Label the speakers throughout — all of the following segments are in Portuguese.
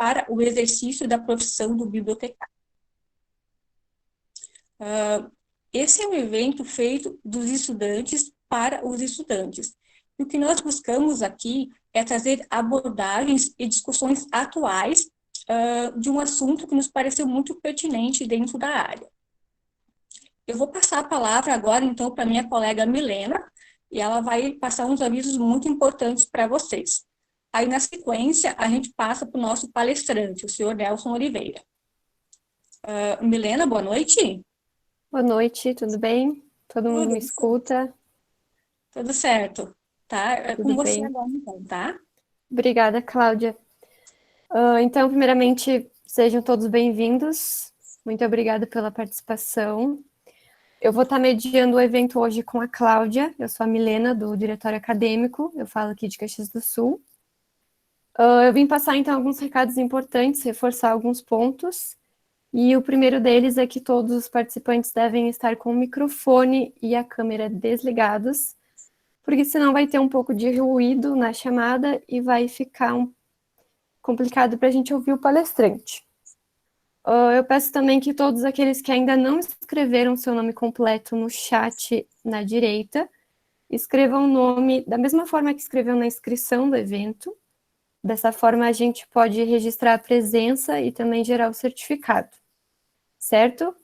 Speaker 1: para o exercício da profissão do bibliotecário. Esse é um evento feito dos estudantes para os estudantes. E o que nós buscamos aqui é trazer abordagens e discussões atuais de um assunto que nos pareceu muito pertinente dentro da área. Eu vou passar a palavra agora, então, para minha colega Milena, e ela vai passar uns avisos muito importantes para vocês. Aí, na sequência, a gente passa para o nosso palestrante, o senhor Nelson Oliveira. Milena, boa noite.
Speaker 2: Boa noite, tudo bem? Todo mundo me escuta?
Speaker 1: Tudo certo, tá? É com
Speaker 2: Tudo
Speaker 1: você
Speaker 2: bem?
Speaker 1: agora, então, tá?
Speaker 2: Obrigada, Cláudia. Então, primeiramente, sejam todos bem-vindos. Muito obrigada pela participação. Eu vou estar mediando o evento hoje com a Cláudia. Eu sou a Milena, do Diretório Acadêmico. Eu falo aqui de Caxias do Sul. Eu vim passar, então, alguns recados importantes, reforçar alguns pontos. E o primeiro deles é que todos os participantes devem estar com o microfone e a câmera desligados, porque senão vai ter um pouco de ruído na chamada e vai ficar complicado para a gente ouvir o palestrante. Eu peço também que todos aqueles que ainda não escreveram seu nome completo no chat na direita, escrevam o nome da mesma forma que escreveu na inscrição do evento. Dessa forma, a gente pode registrar a presença e também gerar o certificado, certo?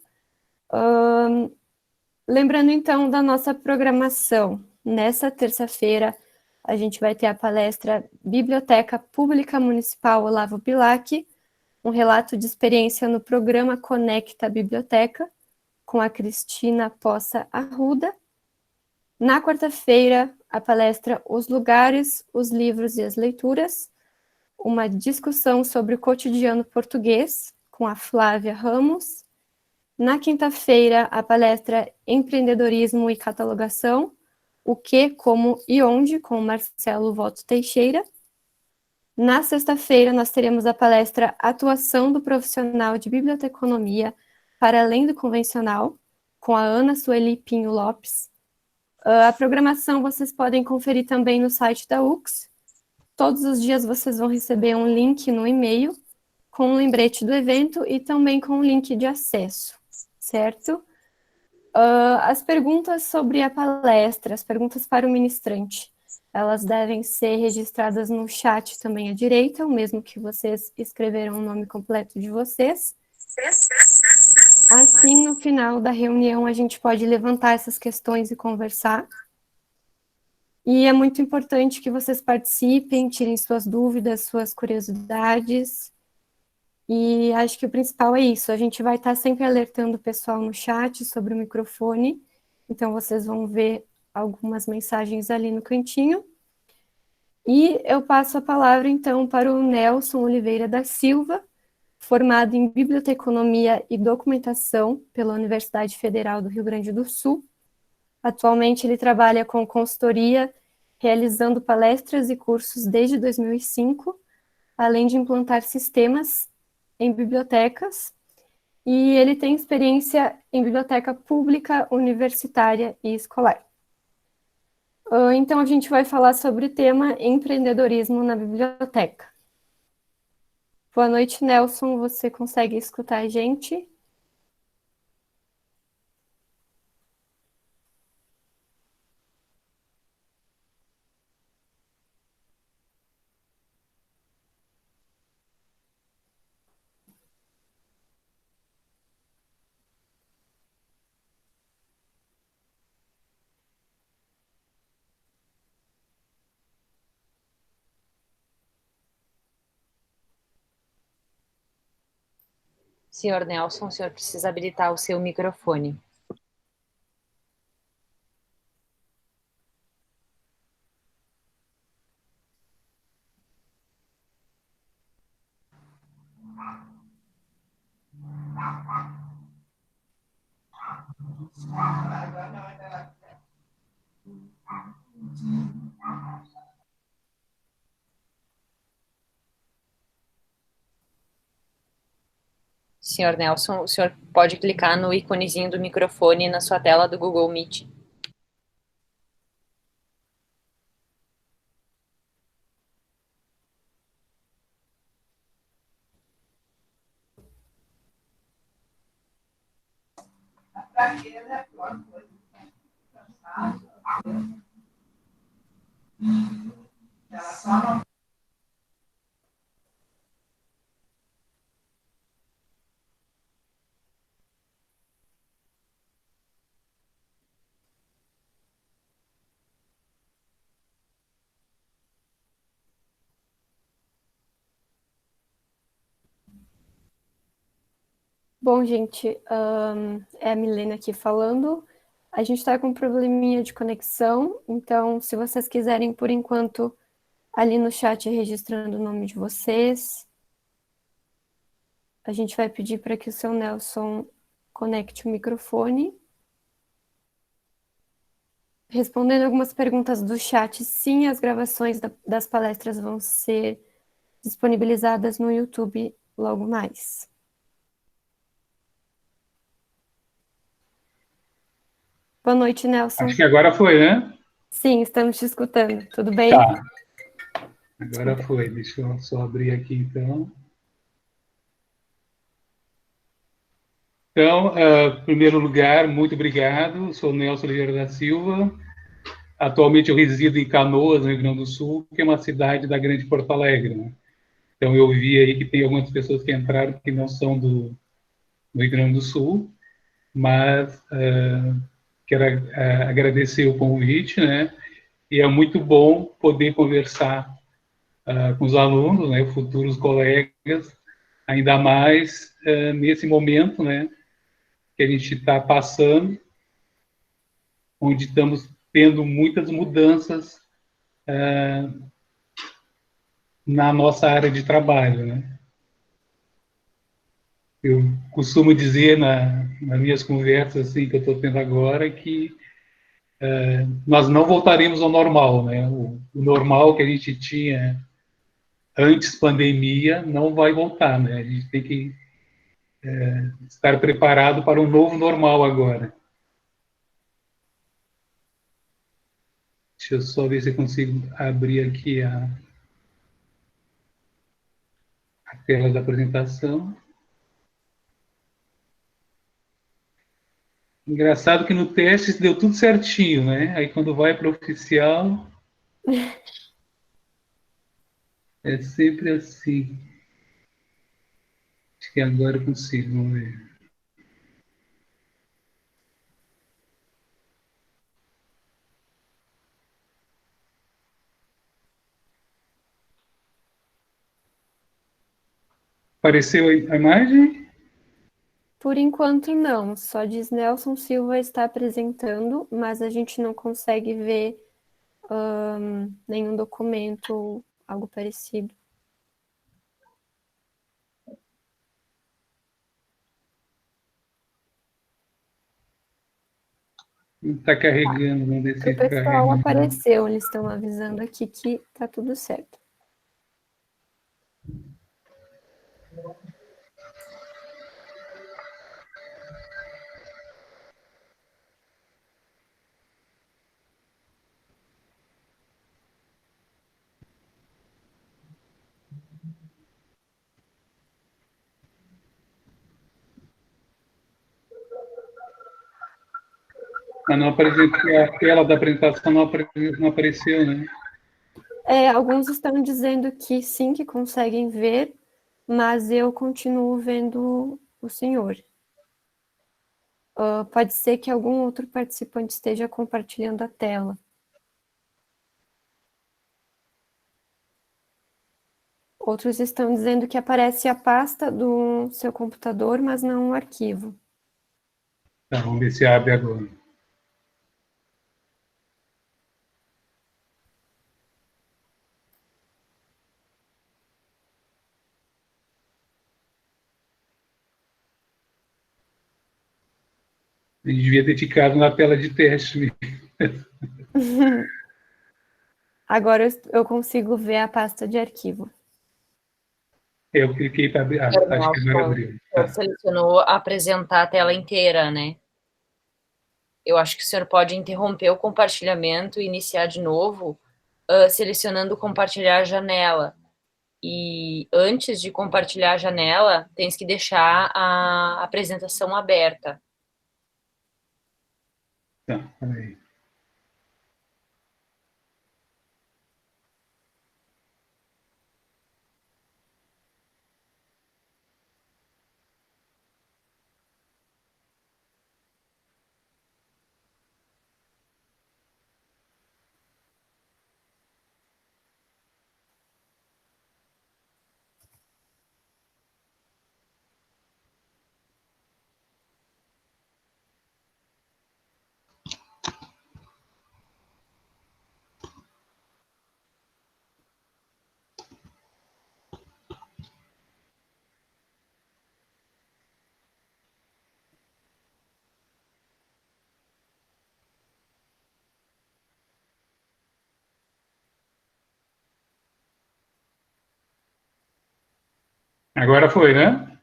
Speaker 2: Lembrando, então, da nossa programação. Nessa terça-feira, a gente vai ter a palestra Biblioteca Pública Municipal Olavo Bilac, um relato de experiência no programa Conecta Biblioteca, com a Cristina Poça Arruda. Na quarta-feira, a palestra Os Lugares, os Livros e as Leituras, uma discussão sobre o cotidiano português, com a Flávia Ramos. Na quinta-feira, a palestra Empreendedorismo e Catalogação, o que, como e onde, com Marcelo Voto Teixeira. Na sexta-feira, nós teremos a palestra Atuação do Profissional de Biblioteconomia para além do convencional, com a Ana Sueli Pinho Lopes. A programação vocês podem conferir também no site da UX. Todos os dias vocês vão receber um link no e-mail com um lembrete do evento e também com um link de acesso, certo? As perguntas sobre a palestra, as perguntas para o ministrante, elas devem ser registradas no chat também à direita, o mesmo que vocês escreveram o nome completo de vocês. Assim, no final da reunião, a gente pode levantar essas questões e conversar. E é muito importante que vocês participem, tirem suas dúvidas, suas curiosidades. E acho que o principal é isso, a gente vai estar sempre alertando o pessoal no chat sobre o microfone, então vocês vão ver algumas mensagens ali no cantinho. E eu passo a palavra, então, para o Nelson Oliveira da Silva, formado em Biblioteconomia e Documentação pela Universidade Federal do Rio Grande do Sul. Atualmente ele trabalha com consultoria, realizando palestras e cursos desde 2005, além de implantar sistemas em bibliotecas, e ele tem experiência em biblioteca pública, universitária e escolar. Então, a gente vai falar sobre o tema empreendedorismo na biblioteca. Boa noite, Nelson. Você consegue escutar a gente?
Speaker 3: Senhor Nelson, o senhor precisa habilitar o seu microfone. Senhor Nelson, o senhor pode clicar no íconezinho do microfone na sua tela do Google Meet.
Speaker 2: Bom, gente, é a Milena aqui falando. A gente está com um probleminha de conexão, então, se vocês quiserem, por enquanto, ali no chat registrando o nome de vocês, a gente vai pedir para que o seu Nelson conecte o microfone. Respondendo algumas perguntas do chat, sim, as gravações das palestras vão ser disponibilizadas no YouTube logo mais. Boa noite, Nelson.
Speaker 4: Acho que agora foi, né?
Speaker 2: Sim, estamos te escutando. Tudo bem?
Speaker 4: Tá. Agora foi. Deixa eu só abrir aqui, então. Então, em primeiro lugar, muito obrigado. Sou Nelson Oliveira da Silva. Atualmente eu resido em Canoas, no Rio Grande do Sul, que é uma cidade da Grande Porto Alegre, né? Então, eu vi aí que tem algumas pessoas que entraram que não são do Rio Grande do Sul, mas quero agradecer o convite, né? E é muito bom poder conversar com os alunos, né, futuros colegas, ainda mais nesse momento, né, que a gente está passando, onde estamos tendo muitas mudanças na nossa área de trabalho, né. Eu costumo dizer nas minhas conversas assim, que eu estou tendo agora que nós não voltaremos ao normal, né? O normal que a gente tinha antes pandemia não vai voltar, né? A gente tem que estar preparado para um novo normal agora. Deixa eu só ver se eu consigo abrir aqui a tela da apresentação. Engraçado que no teste deu tudo certinho, né? Aí quando vai para o oficial, é sempre assim. Acho que agora eu consigo, vamos ver. Apareceu a imagem?
Speaker 2: Por enquanto, não. Só diz Nelson Silva está apresentando, mas a gente não consegue ver nenhum documento ou algo parecido.
Speaker 4: Está carregando, vamos ver se
Speaker 2: O pessoal
Speaker 4: carrega.
Speaker 2: apareceu, eles estão avisando aqui que está tudo certo.
Speaker 4: Mas não apareceu, a tela da apresentação não apareceu, né?
Speaker 2: Alguns estão dizendo que sim, que conseguem ver, mas eu continuo vendo o senhor. Pode ser que algum outro participante esteja compartilhando a tela. Outros estão dizendo que aparece a pasta do seu computador, mas não o arquivo.
Speaker 4: Tá, vamos ver se abre agora. A gente devia ter ficado na tela de teste.
Speaker 2: Agora eu consigo ver a pasta de arquivo.
Speaker 4: Eu cliquei para abrir. Acho que agora abriu.
Speaker 3: Tá. Selecionou apresentar a tela inteira, né? Eu acho que o senhor pode interromper o compartilhamento e iniciar de novo, selecionando compartilhar a janela. E antes de compartilhar a janela, tens que deixar a apresentação aberta.
Speaker 4: Tá, peraí. Agora foi, né?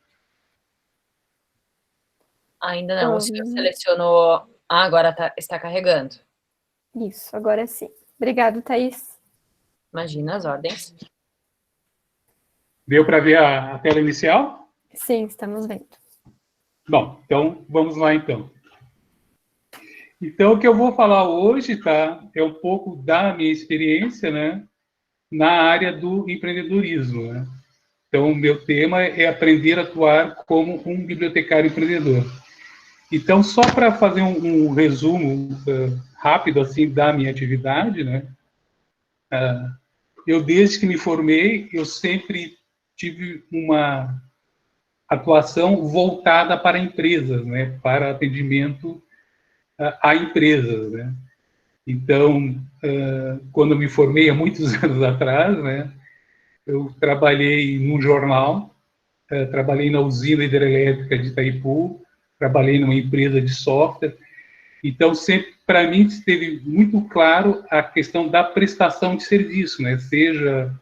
Speaker 3: Ainda não, o senhor selecionou... Ah, agora está carregando.
Speaker 2: Isso, agora sim. Obrigado, Thaís.
Speaker 3: Imagina as ordens.
Speaker 4: Deu para ver a tela inicial?
Speaker 2: Sim, estamos vendo.
Speaker 4: Bom, então vamos lá então. Então o que eu vou falar hoje, tá, é um pouco da minha experiência, né, na área do empreendedorismo, né? Então o meu tema é aprender a atuar como um bibliotecário empreendedor. Então só para fazer um resumo rápido assim da minha atividade, né? Eu desde que me formei, eu sempre tive uma atuação voltada para empresas, né, para atendimento a empresas, né. Então, quando eu me formei há muitos anos atrás, né, eu trabalhei num jornal, trabalhei na usina hidrelétrica de Itaipu, trabalhei numa empresa de software. Então, sempre, para mim, esteve muito claro a questão da prestação de serviço, né, seja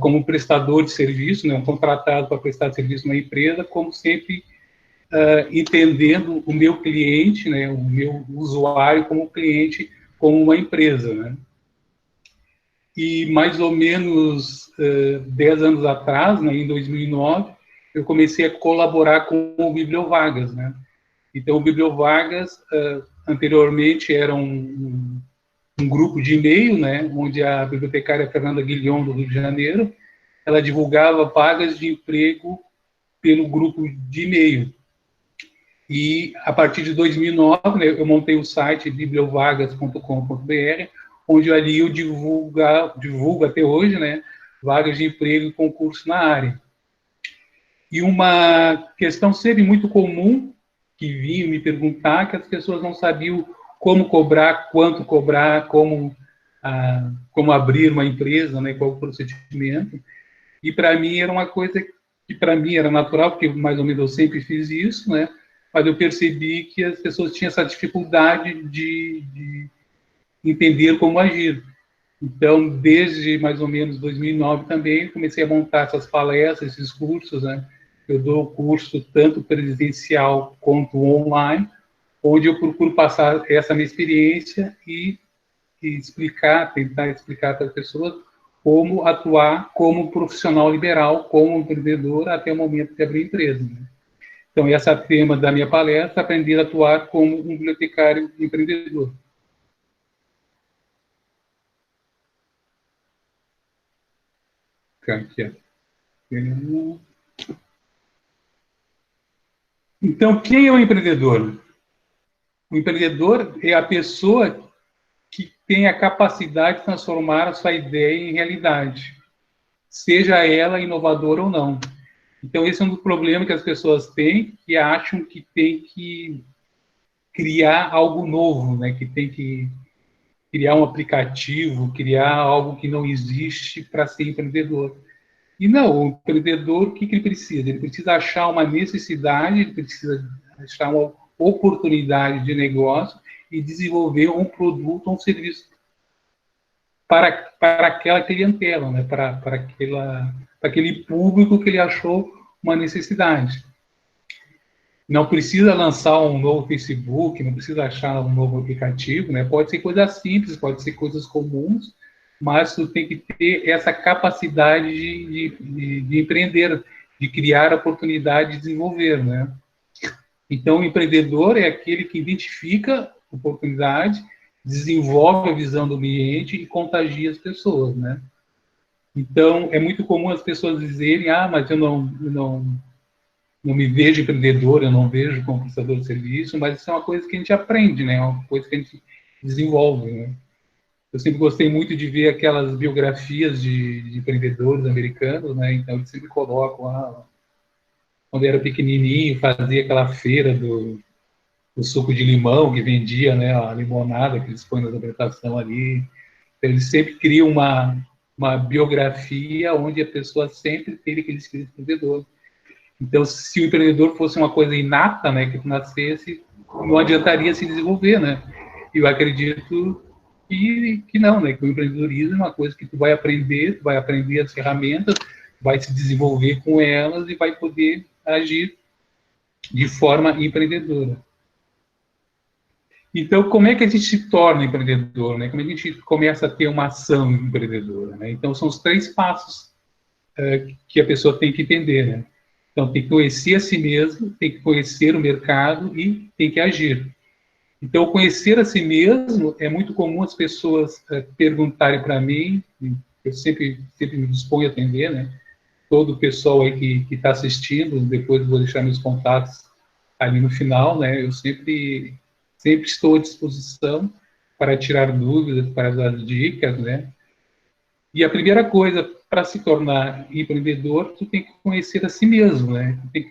Speaker 4: como prestador de serviço, né, um contratado para prestar serviço numa empresa, como sempre entendendo o meu cliente, né, o meu usuário como cliente, como uma empresa, né. E mais ou menos 10 anos atrás, né, em 2009, eu comecei a colaborar com o Bibliovagas, né. Então, o Bibliovagas, anteriormente, era um grupo de e-mail, né, onde a bibliotecária Fernanda Guilhom, do Rio de Janeiro, ela divulgava vagas de emprego pelo grupo de e-mail. E, a partir de 2009, né, eu montei o site bibliovagas.com.br, onde ali eu divulgo até hoje, né, vagas de emprego e concurso na área. E uma questão sempre muito comum que vinham me perguntar, que as pessoas não sabiam como cobrar, quanto cobrar, como abrir uma empresa, né, qual o procedimento. E para mim era uma coisa que para mim era natural, porque mais ou menos eu sempre fiz isso, né? Mas eu percebi que as pessoas tinham essa dificuldade de entender como agir. Então, desde mais ou menos 2009 também, comecei a montar essas palestras, esses cursos, né? Eu dou curso tanto presencial quanto online, onde eu procuro passar essa minha experiência e tentar explicar para as pessoas como atuar como profissional liberal, como empreendedor, até o momento de abrir empresa. Né? Então, esse é o tema da minha palestra, aprender a atuar como um bibliotecário empreendedor. Aqui. Então, quem é o empreendedor? O empreendedor é a pessoa que tem a capacidade de transformar a sua ideia em realidade, seja ela inovadora ou não. Então, esse é um dos problemas que as pessoas têm, que acham que tem que criar algo novo, né? Que tem que criar um aplicativo, criar algo que não existe para ser empreendedor. E não, o empreendedor, o que ele precisa? Ele precisa achar uma necessidade, ele precisa achar uma oportunidade de negócio e desenvolver um produto ou um serviço para aquela clientela, né? para aquele público que ele achou uma necessidade. Não precisa lançar um novo Facebook, não precisa achar um novo aplicativo, né? Pode ser coisas simples, pode ser coisas comuns, mas tu tem que ter essa capacidade de empreender, de criar oportunidade de desenvolver, né? Então, o empreendedor é aquele que identifica oportunidade, desenvolve a visão do ambiente e contagia as pessoas, né? Então, é muito comum as pessoas dizerem, mas eu não me vejo empreendedor, eu não vejo como prestador de serviço, mas isso é uma coisa que a gente aprende, né? É uma coisa que a gente desenvolve, né? Eu sempre gostei muito de ver aquelas biografias de empreendedores americanos, né? Então, eles sempre colocam, quando era pequenininho, fazia aquela feira do suco de limão que vendia, né? A limonada que eles põem na apresentação ali. Então, eles sempre criam uma biografia onde a pessoa sempre teve aquele espírito empreendedor. Então, se o empreendedor fosse uma coisa inata, né, que nascesse, não adiantaria se desenvolver, né? E eu acredito que não, né? Que o empreendedorismo é uma coisa que tu vai aprender as ferramentas, vai se desenvolver com elas e vai poder agir de forma empreendedora. Então, como é que a gente se torna empreendedor, né? Como é que a gente começa a ter uma ação empreendedora, né? Então, são os 3 passos que a pessoa tem que entender, né? Então, tem que conhecer a si mesmo, tem que conhecer o mercado e tem que agir. Então, conhecer a si mesmo, é muito comum as pessoas perguntarem para mim, eu sempre me disponho a atender, né? Todo o pessoal aí que está assistindo, depois vou deixar meus contatos ali no final, né? Eu sempre estou à disposição para tirar dúvidas, para dar dicas, né? E a primeira coisa, para se tornar empreendedor, tu tem que conhecer a si mesmo, né? Tu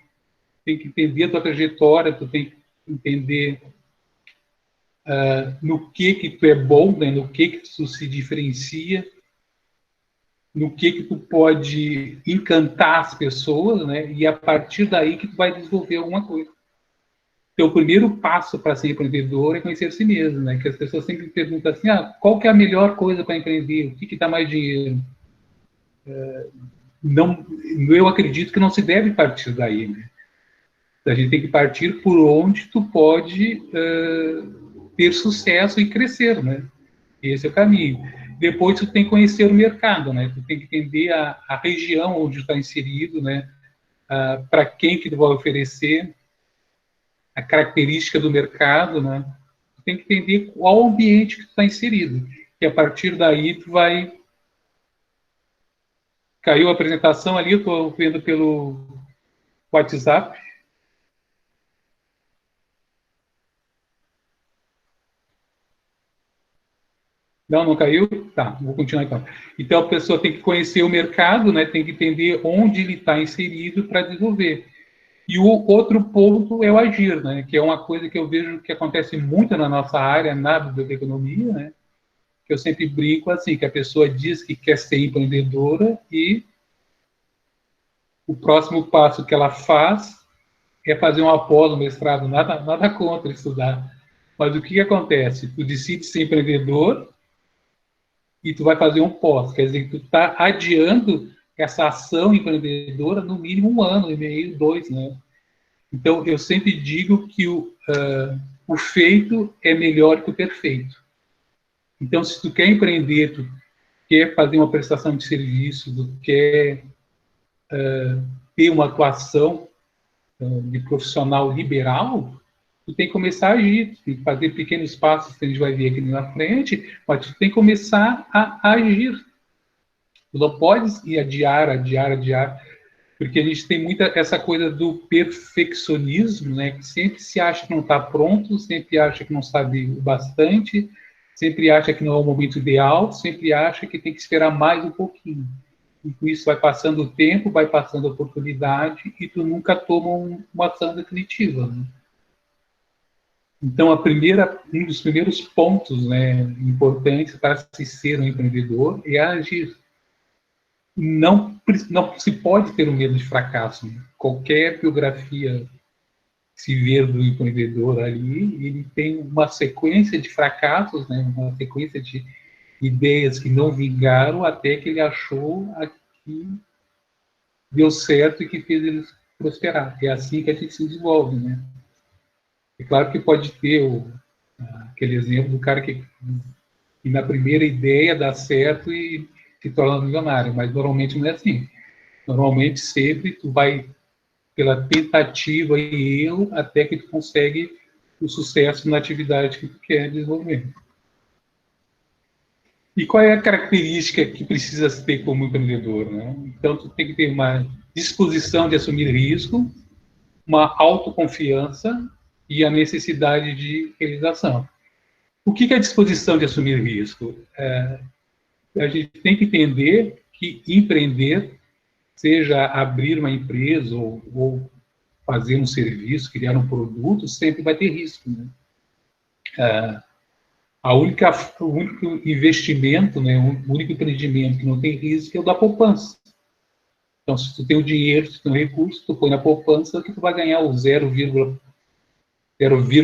Speaker 4: tem que entender a tua trajetória, tu tem que entender no que tu é bom, né? No que tu se diferencia, no que tu pode encantar as pessoas, né? E a partir daí que tu vai desenvolver alguma coisa. Então, o primeiro passo para ser empreendedor é conhecer a si mesmo, né? Que as pessoas sempre perguntam assim, qual que é a melhor coisa para empreender? O que dá mais dinheiro? Eu acredito que não se deve partir daí, né? A gente tem que partir por onde tu pode ter sucesso e crescer, né? Esse é o caminho. Depois tu tem que conhecer o mercado, né? Tu tem que entender a região onde está inserido, né? Para quem que tu vai oferecer, a característica do mercado, né? Tu tem que entender qual ambiente que tu está inserido. E a partir daí tu vai... Caiu a apresentação ali, eu estou vendo pelo WhatsApp. Não caiu? Tá, vou continuar então. Então, a pessoa tem que conhecer o mercado, né? Tem que entender onde ele está inserido para desenvolver. E o outro ponto é o agir, né? Que é uma coisa que eu vejo que acontece muito na nossa área, na biblioteconomia, né? Que eu sempre brinco assim, que a pessoa diz que quer ser empreendedora e o próximo passo que ela faz é fazer um após, um mestrado, nada contra estudar. Mas o que acontece? Tu decide ser empreendedor e tu vai fazer um pós, quer dizer que tu está adiando essa ação empreendedora no mínimo 1 ano e meio, 2, né? Então, eu sempre digo que o feito é melhor que o perfeito. Então, se tu quer empreender, tu quer fazer uma prestação de serviço, tu quer ter uma atuação de profissional liberal, tu tem que começar a agir, tu tem que fazer pequenos passos que a gente vai ver aqui na frente, mas tu tem que começar a agir. Tu não podes ir adiar, porque a gente tem muita essa coisa do perfeccionismo, né, que sempre se acha que não está pronto, sempre acha que não sabe o bastante, sempre acha que não é o momento ideal, sempre acha que tem que esperar mais um pouquinho. E com isso vai passando o tempo, vai passando a oportunidade e tu nunca toma uma ação definitiva, né? Então, um dos primeiros pontos, né, importantes para se ser um empreendedor é agir. Não se pode ter um medo de fracasso. Qualquer biografia que se vê do empreendedor ali, ele tem uma sequência de fracassos, né, uma sequência de ideias que não vingaram até que ele achou a que deu certo e que fez ele prosperar. É assim que a gente se desenvolve, né? É claro que pode ter aquele exemplo do cara que na primeira ideia dá certo e se torna milionário, mas normalmente não é assim. Normalmente sempre tu vai pela tentativa e erro até que tu consegue o sucesso na atividade que tu quer desenvolver. E qual é a característica que precisa ter como empreendedor, né? Então, tu tem que ter uma disposição de assumir risco, uma autoconfiança e a necessidade de realização. O que é a disposição de assumir risco? A gente tem que entender que empreender, seja abrir uma empresa ou fazer um serviço, criar um produto, sempre vai ter risco, né? O único investimento, né, o único empreendimento que não tem risco é o da poupança. Então, se tu tem o dinheiro, se tu tem o recurso, tu põe na poupança que tu vai ganhar o 0,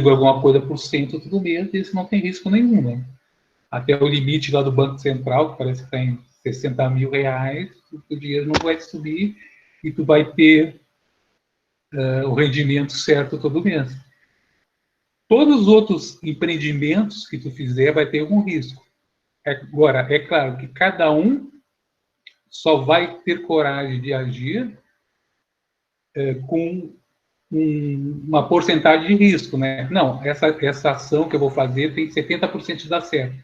Speaker 4: alguma coisa por cento todo mês, e isso não tem risco nenhum, né? Até o limite lá do Banco Central, que parece que está em 60 mil reais, o dinheiro não vai subir e tu vai ter o rendimento certo todo mês. Todos os outros empreendimentos que tu fizer vai ter algum risco. Agora, é claro que cada um só vai ter coragem de agir com uma porcentagem de risco, né? Não, essa ação que eu vou fazer tem 70% de dar certo.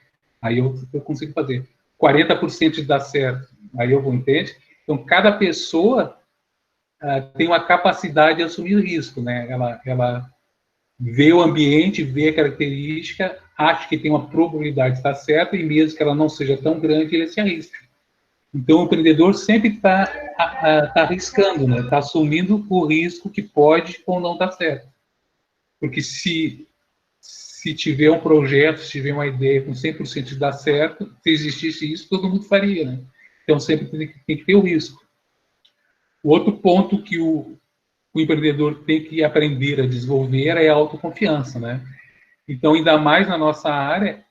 Speaker 4: Aí eu consigo fazer. 40% de dar certo. Aí eu vou, entende? Então, cada pessoa tem uma capacidade de assumir risco, né? Ela vê o ambiente, vê a característica, acha que tem uma probabilidade de estar certa, e mesmo que ela não seja tão grande, ele se arrisca. Então, o empreendedor sempre está arriscando, né? Está assumindo o risco que pode ou não dar certo. Porque se tiver um projeto, se tiver uma ideia com 100% de dar certo, se existisse isso, todo mundo faria, né? Então, sempre tem que ter o risco. O outro ponto que o empreendedor tem que aprender a desenvolver é a autoconfiança, né? Então, ainda mais na nossa área,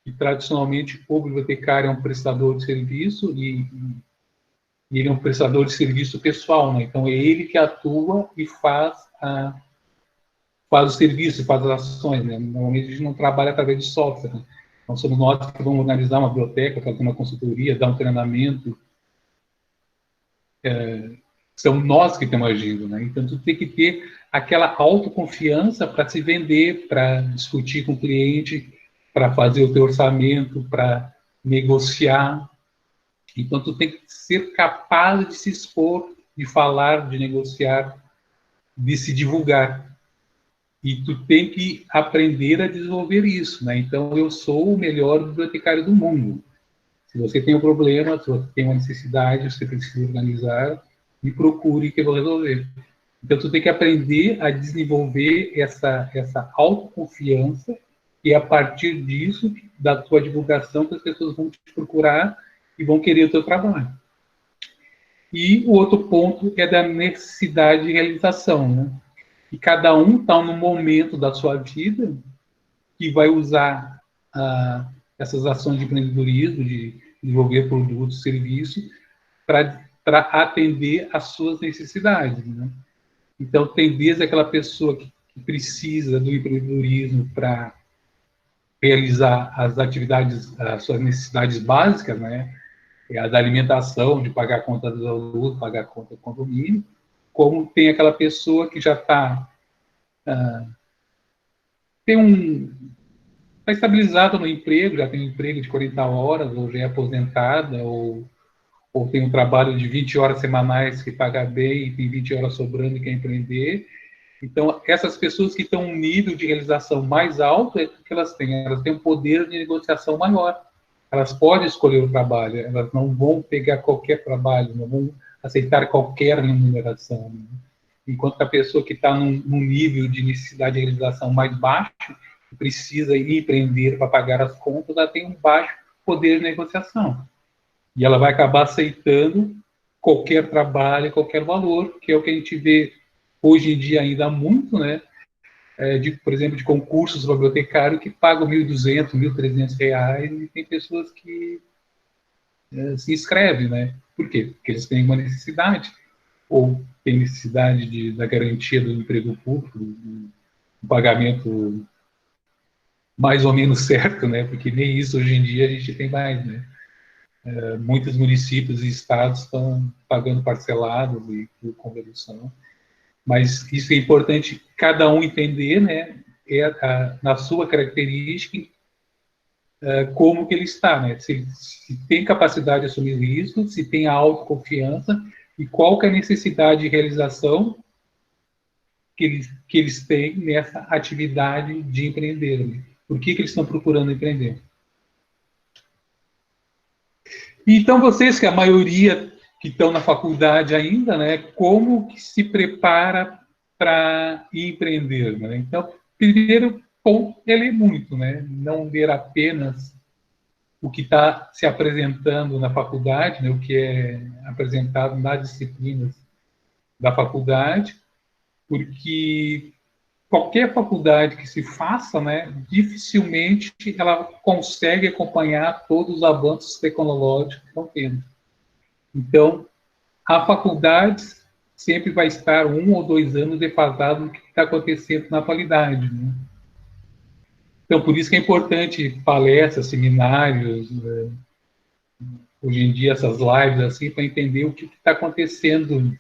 Speaker 4: que tradicionalmente o bibliotecário é um prestador de serviço e ele é um prestador de serviço pessoal, né? Então, é ele que atua e faz o serviço, faz as ações, né? Normalmente a gente não trabalha através de software, né? Então, somos nós que vamos organizar uma biblioteca, fazer uma consultoria, dar um treinamento. São nós que estamos agindo, né? Então, tu tem que ter aquela autoconfiança para se vender, para discutir com o cliente, para fazer o teu orçamento, para negociar. Então, tu tem que ser capaz de se expor, de falar, de negociar, de se divulgar. E tu tem que aprender a desenvolver isso, né? Então, eu sou o melhor bibliotecário do mundo. Se você tem um problema, se você tem uma necessidade, você precisa organizar, me procure que eu vou resolver. Então, tu tem que aprender a desenvolver essa autoconfiança, e a partir disso, da tua divulgação, que as pessoas vão te procurar e vão querer o teu trabalho. E o outro ponto é da necessidade de realização, né? E cada um está num momento da sua vida que vai usar essas ações de empreendedorismo, de desenvolver produtos, serviços, para atender às suas necessidades, né? Então, tem desde aquela pessoa que precisa do empreendedorismo para realizar as atividades, as suas necessidades básicas, né? A da alimentação, de pagar a conta da luz, pagar a conta do condomínio, como tem aquela pessoa que já está estabilizada no emprego, já tem um emprego de 40 horas, ou já é aposentada, ou tem um trabalho de 20 horas semanais que paga bem, e tem 20 horas sobrando e quer empreender. Então, essas pessoas que estão em um nível de realização mais alto, é que elas têm um poder de negociação maior. Elas podem escolher o trabalho, elas não vão pegar qualquer trabalho, não vão aceitar qualquer remuneração, né? Enquanto a pessoa que está num nível de necessidade de realização mais baixo, precisa empreender para pagar as contas, ela tem um baixo poder de negociação. E ela vai acabar aceitando qualquer trabalho, qualquer valor, que é o que a gente vê hoje em dia ainda muito, né? Por exemplo, de concursos bibliotecários que pagam R$1.200, R$1.300, e tem pessoas que se inscrevem, né? Por quê? Porque eles têm uma necessidade, ou têm necessidade da garantia do emprego público, do pagamento mais ou menos certo, né? Porque nem isso hoje em dia a gente tem mais, né? Muitos municípios e estados estão pagando parcelados e por convolução. Mas isso é importante cada um entender, né? na sua característica, como que ele está, né? Se tem capacidade de assumir risco, se tem a autoconfiança e qual que é a necessidade de realização que eles têm nessa atividade de empreender, né? Por que eles estão procurando empreender? Então, vocês, que a maioria que estão na faculdade ainda, né, como que se prepara para empreender, né? Então, primeiro ponto é ler muito, né? Não ler apenas o que está se apresentando na faculdade, né, o que é apresentado nas disciplinas da faculdade, porque qualquer faculdade que se faça, né, dificilmente ela consegue acompanhar todos os avanços tecnológicos que estão tendo. Então, a faculdade sempre vai estar 1 ou 2 anos defasado do que está acontecendo na atualidade, né? Então, por isso que é importante palestras, seminários, né? Hoje em dia essas lives assim, para entender o que está acontecendo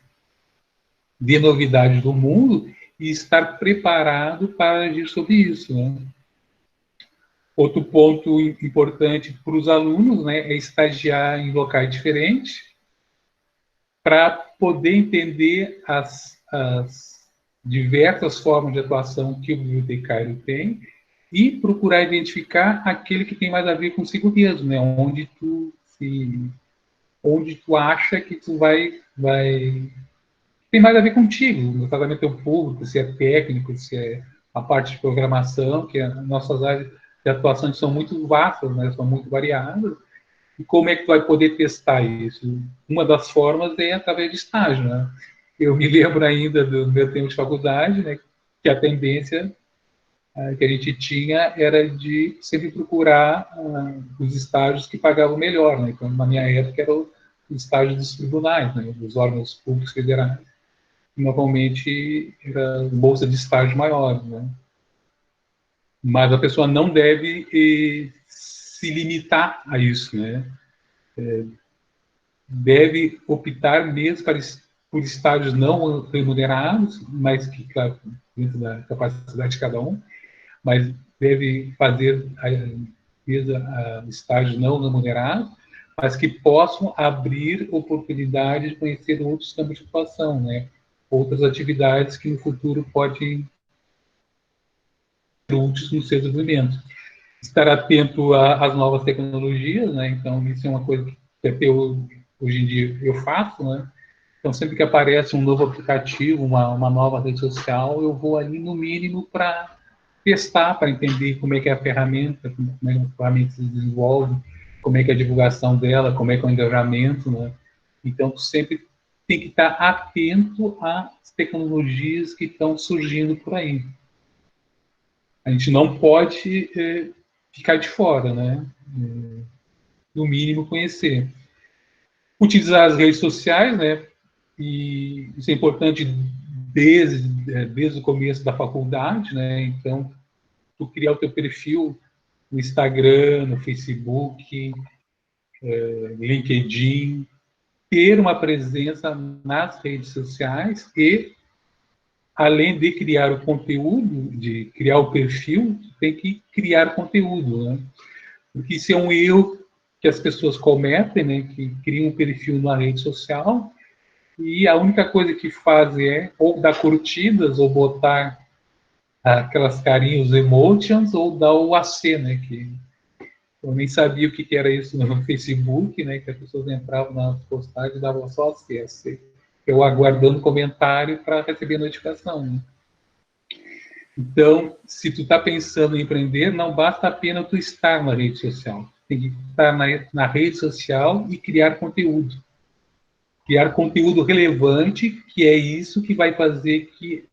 Speaker 4: de novidades do mundo e estar preparado para agir sobre isso, né? Outro ponto importante para os alunos, né, é estagiar em locais diferentes para poder entender as diversas formas de atuação que o bibliotecário tem e procurar identificar aquele que tem mais a ver consigo mesmo, né? Onde tu acha que tu vai tem mais a ver contigo, no tratamento público, se é técnico, se é a parte de programação, que as nossas áreas de atuação são muito vastas, né? São muito variadas. E como é que tu vai poder testar isso? Uma das formas é através de estágio, né? Eu me lembro ainda do meu tempo de faculdade, né, que a tendência que a gente tinha era de sempre procurar os estágios que pagavam melhor, né? Então, na minha época, era o estágio dos tribunais, né, dos órgãos públicos federais. E, normalmente, era bolsa de estágio maior, né? Mas a pessoa não deve se limitar a isso, né? Deve optar mesmo por estágios não remunerados, mas que, claro, dentro da capacidade de cada um, mas deve fazer estágios não remunerados, mas que possam abrir oportunidades de conhecer outros campos de atuação, né? Outras atividades que no futuro podem ser úteis no seu desenvolvimento. Estar atento às novas tecnologias, né? Então, isso é uma coisa que até hoje em dia eu faço, né? Então, sempre que aparece um novo aplicativo, uma nova rede social, eu vou ali, no mínimo, para testar, para entender como é que é a ferramenta, como é que a ferramenta se desenvolve, como é que é a divulgação dela, como é que é o engajamento, né? Então, tu sempre tem que estar atento às tecnologias que estão surgindo por aí. A gente não pode ficar de fora, né? No mínimo, conhecer. Utilizar as redes sociais, né? E isso é importante desde o começo da faculdade, né? Então, tu criar o teu perfil no Instagram, no Facebook, LinkedIn, ter uma presença nas redes sociais e, além de criar o conteúdo, de criar o perfil, tu tem que criar conteúdo, né? Porque isso é um erro que as pessoas cometem, né? Que criam um perfil na rede social e a única coisa que fazem é ou dar curtidas ou botar aquelas carinhas, emotions, ou dar o AC, né? Que eu nem sabia o que era isso no Facebook, né? Que as pessoas entravam nas postagens e davam só AC. Eu aguardando comentário para receber notificação, né? Então, se tu está pensando em empreender, não basta apenas tu estar na rede social. Tem que estar na rede social e criar conteúdo. Criar conteúdo relevante, que é isso que vai fazer que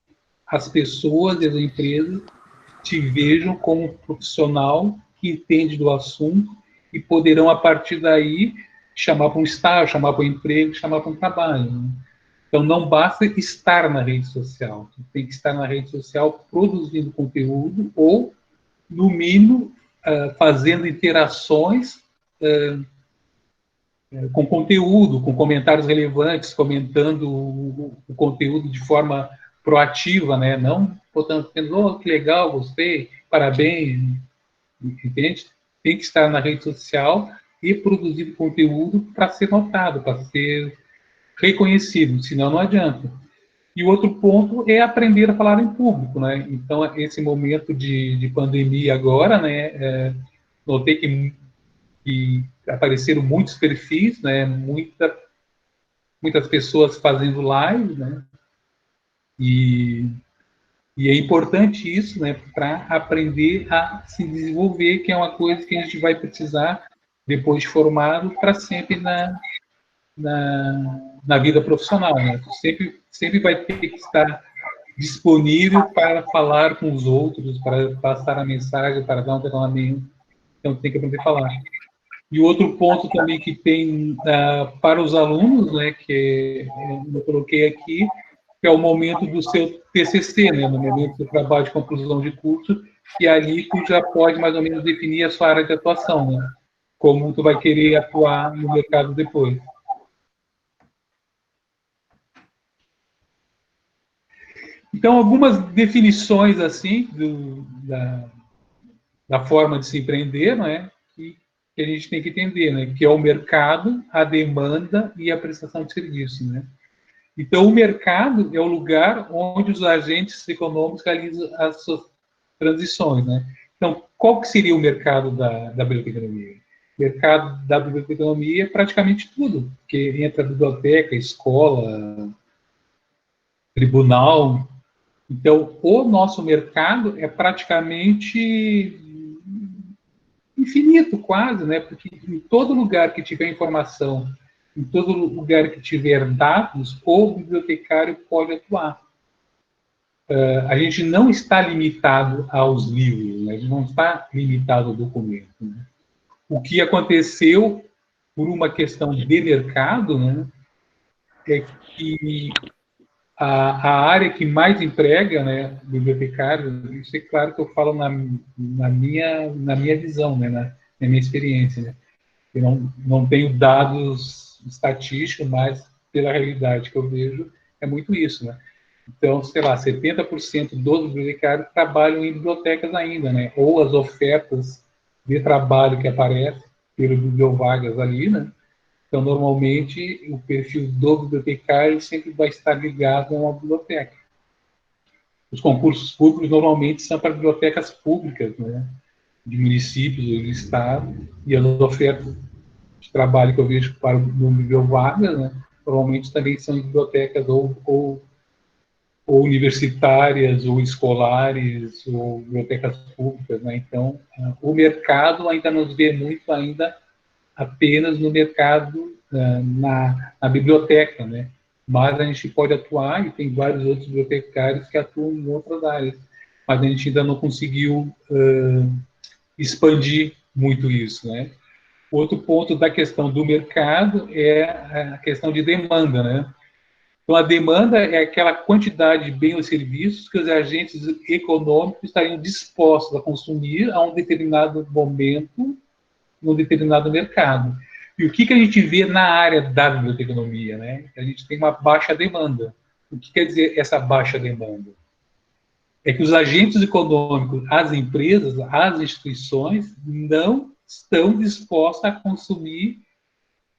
Speaker 4: as pessoas e as empresas te vejam como um profissional que entende do assunto e poderão, a partir daí, chamar para um estágio, chamar para um emprego, chamar para um trabalho, né? Então, não basta estar na rede social. Tem que estar na rede social produzindo conteúdo ou, no mínimo, fazendo interações com conteúdo, com comentários relevantes, comentando o conteúdo de forma proativa, né? Não botando, oh, que legal, gostei, parabéns, entende? Tem que estar na rede social e produzir conteúdo para ser notado, para ser reconhecido, senão não adianta. E o outro ponto é aprender a falar em público, né? Então, esse momento de pandemia agora, né, notei que apareceram muitos perfis, né, muitas pessoas fazendo live, né, e é importante isso, né, para aprender a se desenvolver, que é uma coisa que a gente vai precisar, depois de formado, para sempre na vida profissional, né? Sempre vai ter que estar disponível para falar com os outros, para passar a mensagem, para dar um treinamento. Então, tem que aprender a falar. E outro ponto também que tem para os alunos, né, que eu coloquei aqui, que é o momento do seu TCC, né, no momento do trabalho de conclusão de curso, e ali tu já pode mais ou menos definir a sua área de atuação, né, como tu vai querer atuar no mercado depois. Então, algumas definições assim da forma de se empreender, né, que a gente tem que entender, né, que é o mercado, a demanda e a prestação de serviço, né. Então, o mercado é o lugar onde os agentes econômicos realizam as suas transições, né. Então, qual que seria o mercado da biblioteconomia? O mercado da biblioteconomia é praticamente tudo, porque entra biblioteca, escola, tribunal. Então, o nosso mercado é praticamente infinito, quase, né? Porque em todo lugar que tiver informação, em todo lugar que tiver dados, o bibliotecário pode atuar. A gente não está limitado aos livros, né? A gente não está limitado ao documento, né? O que aconteceu por uma questão de mercado, né, é que a área que mais emprega, né, bibliotecário, isso é claro que eu falo na minha visão, né, na minha experiência, né? Eu não tenho dados estatísticos, mas pela realidade que eu vejo, é muito isso, né? Então, sei lá, 70% dos bibliotecários trabalham em bibliotecas ainda, né? Ou as ofertas de trabalho que aparecem pelo Bibliovagas ali, né? Então, normalmente, o perfil do bibliotecário sempre vai estar ligado a uma biblioteca. Os concursos públicos normalmente são para bibliotecas públicas, né? De municípios ou de estado, e as ofertas de trabalho que eu vejo para o Bibliovagas, né? Normalmente também são bibliotecas ou universitárias, ou escolares, ou bibliotecas públicas, né? Então, o mercado ainda nos vê muito ainda apenas no mercado, na biblioteca, né? Mas a gente pode atuar, e tem vários outros bibliotecários que atuam em outras áreas, mas a gente ainda não conseguiu expandir muito isso, né? Outro ponto da questão do mercado é a questão de demanda, né? Então, a demanda é aquela quantidade de bens ou serviços que os agentes econômicos estariam dispostos a consumir a um determinado momento, num determinado mercado. E o que a gente vê na área da biblioteconomia, né? A gente tem uma baixa demanda. O que quer dizer essa baixa demanda? É que os agentes econômicos, as empresas, as instituições não estão dispostos a consumir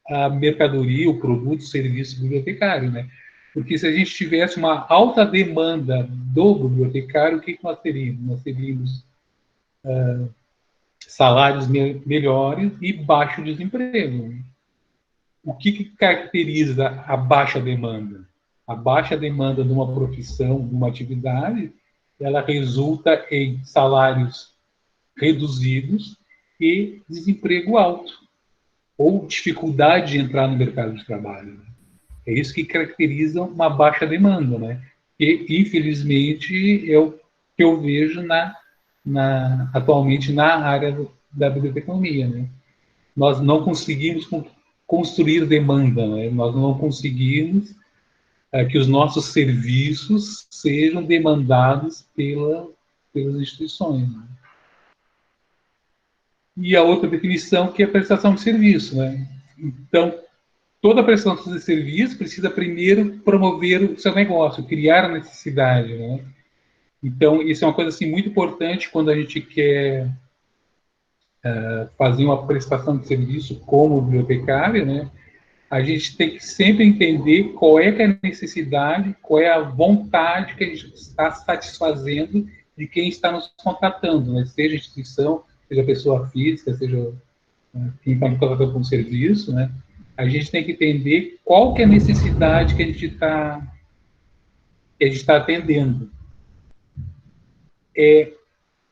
Speaker 4: a mercadoria, o produto, o serviço bibliotecário, né? Porque se a gente tivesse uma alta demanda do bibliotecário, o que nós teríamos? Nós teríamos salários melhores e baixo desemprego. O que caracteriza a baixa demanda? A baixa demanda de uma profissão, de uma atividade, ela resulta em salários reduzidos e desemprego alto, ou dificuldade de entrar no mercado de trabalho. É isso que caracteriza uma baixa demanda, né? E, infelizmente, é o que eu vejo atualmente na área da biblioteconomia, né? Nós não conseguimos construir demanda, né? Nós não conseguimos que os nossos serviços sejam demandados pelas instituições, né? E a outra definição que é a prestação de serviço, né? Então, toda prestação de serviço precisa primeiro promover o seu negócio, criar a necessidade, né? Então, isso é uma coisa assim, muito importante quando a gente quer fazer uma prestação de serviço como bibliotecário, né? A gente tem que sempre entender qual é que é a necessidade, qual é a vontade que a gente está satisfazendo de quem está nos contratando, né? Seja instituição, seja pessoa física, seja quem está nos contratando com serviço, né? A gente tem que entender qual que é a necessidade que a gente está atendendo.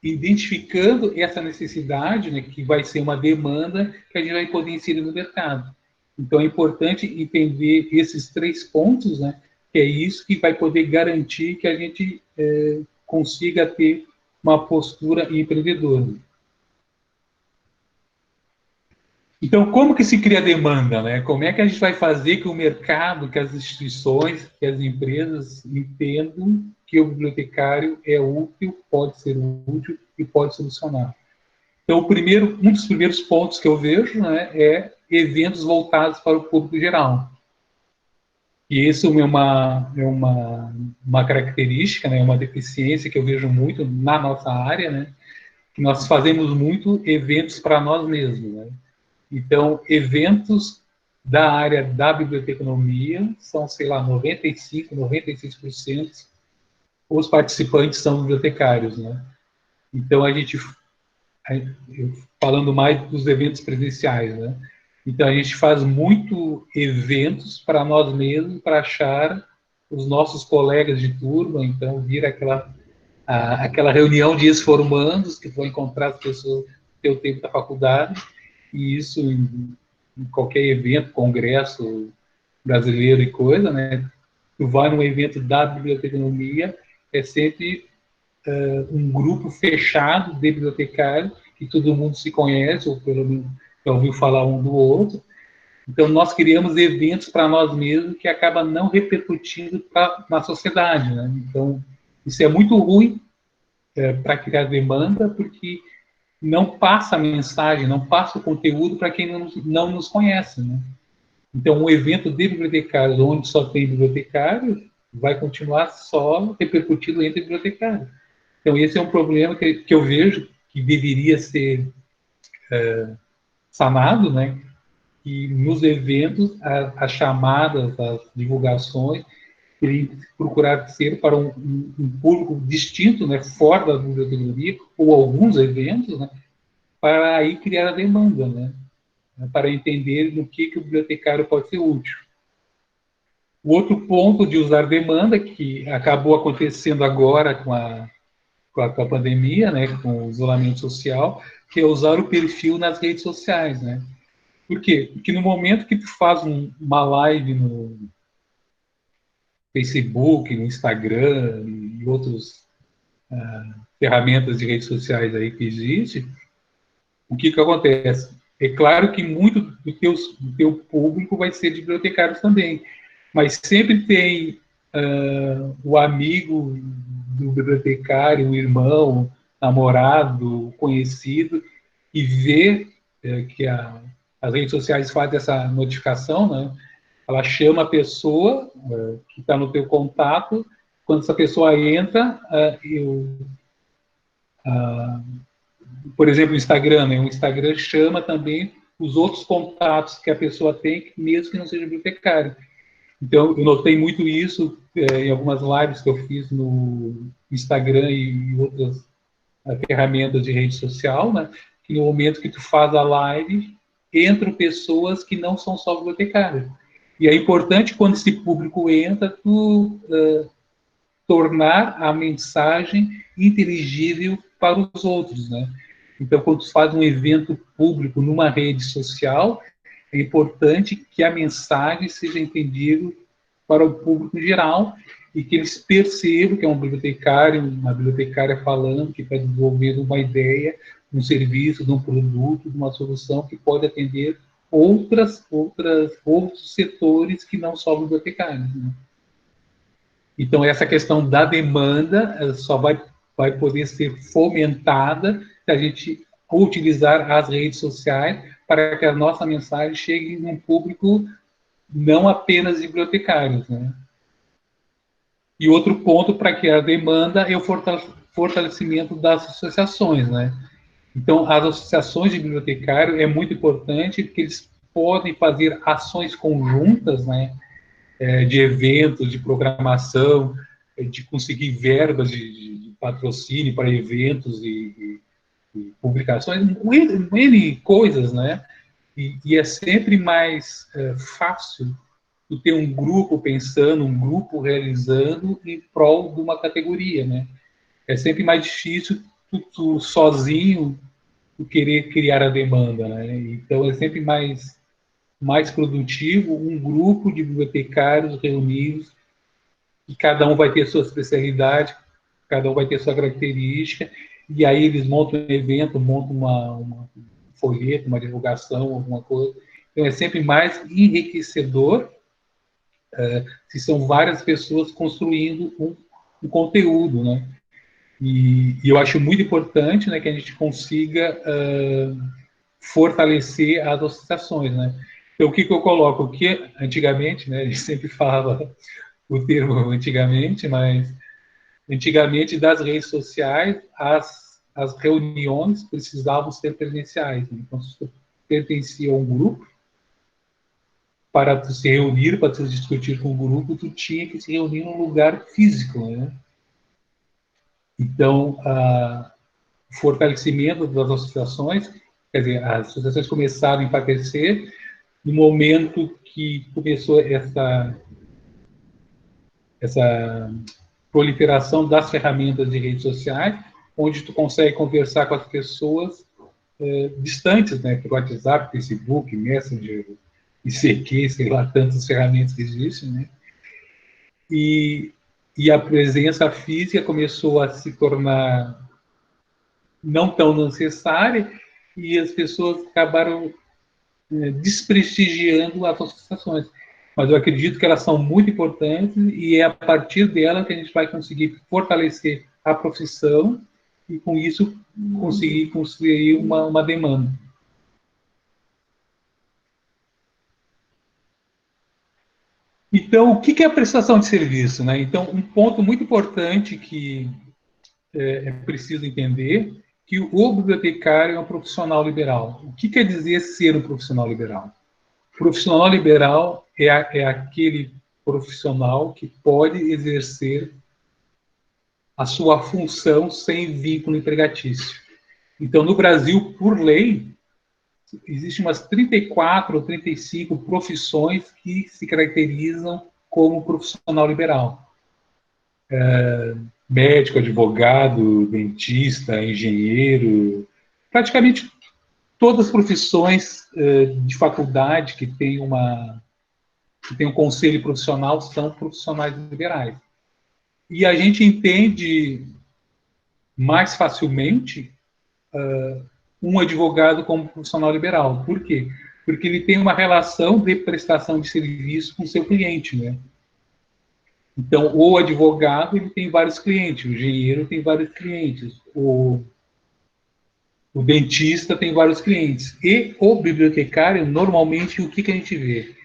Speaker 4: Identificando essa necessidade, né, que vai ser uma demanda que a gente vai poder inserir no mercado. Então, é importante entender esses 3 pontos, né, que é isso que vai poder garantir que a gente consiga ter uma postura empreendedora. Então, como que se cria demanda, né? Como é que a gente vai fazer que o mercado, que as instituições, que as empresas entendam que o bibliotecário é útil, pode ser útil e pode solucionar? Então, um dos primeiros pontos que eu vejo, né, é eventos voltados para o público geral. E isso é uma característica, né, uma deficiência que eu vejo muito na nossa área, né, que nós fazemos muito eventos para nós mesmos, né? Então, eventos da área da biblioteconomia são, sei lá, 95%, 96% os participantes são bibliotecários, né? Então, falando mais dos eventos presenciais, né? Então, a gente faz muito eventos para nós mesmos, para achar os nossos colegas de turma, então, vira aquela reunião de ex-formandos que vão encontrar as pessoas do seu tempo da faculdade, e isso em qualquer evento, congresso brasileiro e coisa, né? Tu vai num evento da biblioteconomia, é sempre um grupo fechado de bibliotecários, que todo mundo se conhece, ou pelo menos já ouviu falar um do outro. Então, nós criamos eventos para nós mesmos que acaba não repercutindo na sociedade, né? Então, isso é muito ruim para criar demanda, porque não passa a mensagem, não passa o conteúdo para quem não nos conhece, né? Então, um evento de bibliotecários, onde só tem bibliotecários, vai continuar só repercutindo entre bibliotecários. Então, esse é um problema que eu vejo que deveria ser sanado, né? E nos eventos, as chamadas, as divulgações, ele procurar ser para um público distinto, né, fora da biblioteconomia, ou alguns eventos, né, para aí criar a demanda, né, para entender no que o bibliotecário pode ser útil. O outro ponto de usar demanda, que acabou acontecendo agora com a pandemia, né, com o isolamento social, que é usar o perfil nas redes sociais, né. Por quê? Porque no momento que tu faz uma live no Facebook, no Instagram e outras ferramentas de redes sociais aí que existem, o que acontece? É claro que muito do teu público vai ser de bibliotecários também, mas sempre tem o amigo do bibliotecário, o irmão, namorado, conhecido, e vê que as redes sociais fazem essa notificação, né? Ela chama a pessoa que está no teu contato, quando essa pessoa entra, por exemplo, o Instagram, né? O Instagram chama também os outros contatos que a pessoa tem, mesmo que não seja bibliotecário. Então, eu notei muito isso em algumas lives que eu fiz no Instagram e outras ferramentas de rede social, né? Que no momento que tu faz a live, entram pessoas que não são só bibliotecárias. E é importante, quando esse público entra, tu tornar a mensagem inteligível para os outros, né? Então, quando tu faz um evento público numa rede social, é importante que a mensagem seja entendida para o público geral e que eles percebam que é um bibliotecário, uma bibliotecária falando, que está desenvolvendo uma ideia, um serviço, de um produto, de uma solução que pode atender outros setores que não só bibliotecários, né? Então, essa questão da demanda só vai poder ser fomentada se a gente utilizar as redes sociais para que a nossa mensagem chegue num público não apenas de bibliotecários, né? E outro ponto para que a demanda é o fortalecimento das associações, né? Então, as associações de bibliotecário é muito importante porque eles podem fazer ações conjuntas, né? De eventos, de programação, de conseguir verbas de patrocínio para eventos e publicações, N coisas, né? E é sempre mais fácil tu ter um grupo pensando, um grupo realizando em prol de uma categoria, né? É sempre mais difícil tu sozinho tu querer criar a demanda, né? Então é sempre mais produtivo um grupo de bibliotecários reunidos e cada um vai ter sua especialidade, cada um vai ter sua característica, e aí eles montam um evento, montam um folheto, uma divulgação, alguma coisa. Então é sempre mais enriquecedor se são várias pessoas construindo um conteúdo, né? E eu acho muito importante, né, que a gente consiga fortalecer as associações, né? Então, o que eu coloco? O que antigamente, né, a gente sempre fala o termo antigamente, mas antigamente das redes sociais, as reuniões precisavam ser presenciais, né? Então, se você pertencia a um grupo, para tu se reunir, para tu discutir com o grupo, tu tinha que se reunir num lugar físico, né? Então, o fortalecimento das associações, quer dizer, as associações começaram a enfraquecer no momento que começou essa proliferação das ferramentas de redes sociais, onde tu consegue conversar com as pessoas distantes, né, pelo WhatsApp, Facebook, Messenger, ICQ, sei lá, tantas ferramentas que existem, né? E a presença física começou a se tornar não tão necessária e as pessoas acabaram desprestigiando as associações. Mas eu acredito que elas são muito importantes e é a partir delas que a gente vai conseguir fortalecer a profissão e, com isso, conseguir construir uma demanda. Então, o que é a prestação de serviço, né? Então, um ponto muito importante que é preciso entender que o bibliotecário é um profissional liberal. O que quer dizer ser um profissional liberal? O profissional liberal é aquele profissional que pode exercer a sua função sem vínculo empregatício. Então, no Brasil, por lei, existem umas 34 ou 35 profissões que se caracterizam como profissional liberal. Médico, advogado, dentista, engenheiro, praticamente todas as profissões de faculdade que tem um conselho profissional são profissionais liberais. E a gente entende mais facilmente um advogado como profissional liberal. Por quê? Porque ele tem uma relação de prestação de serviço com o seu cliente, né? Então, o advogado ele tem vários clientes, o engenheiro tem vários clientes, o dentista tem vários clientes. E o bibliotecário, normalmente, o que a gente vê?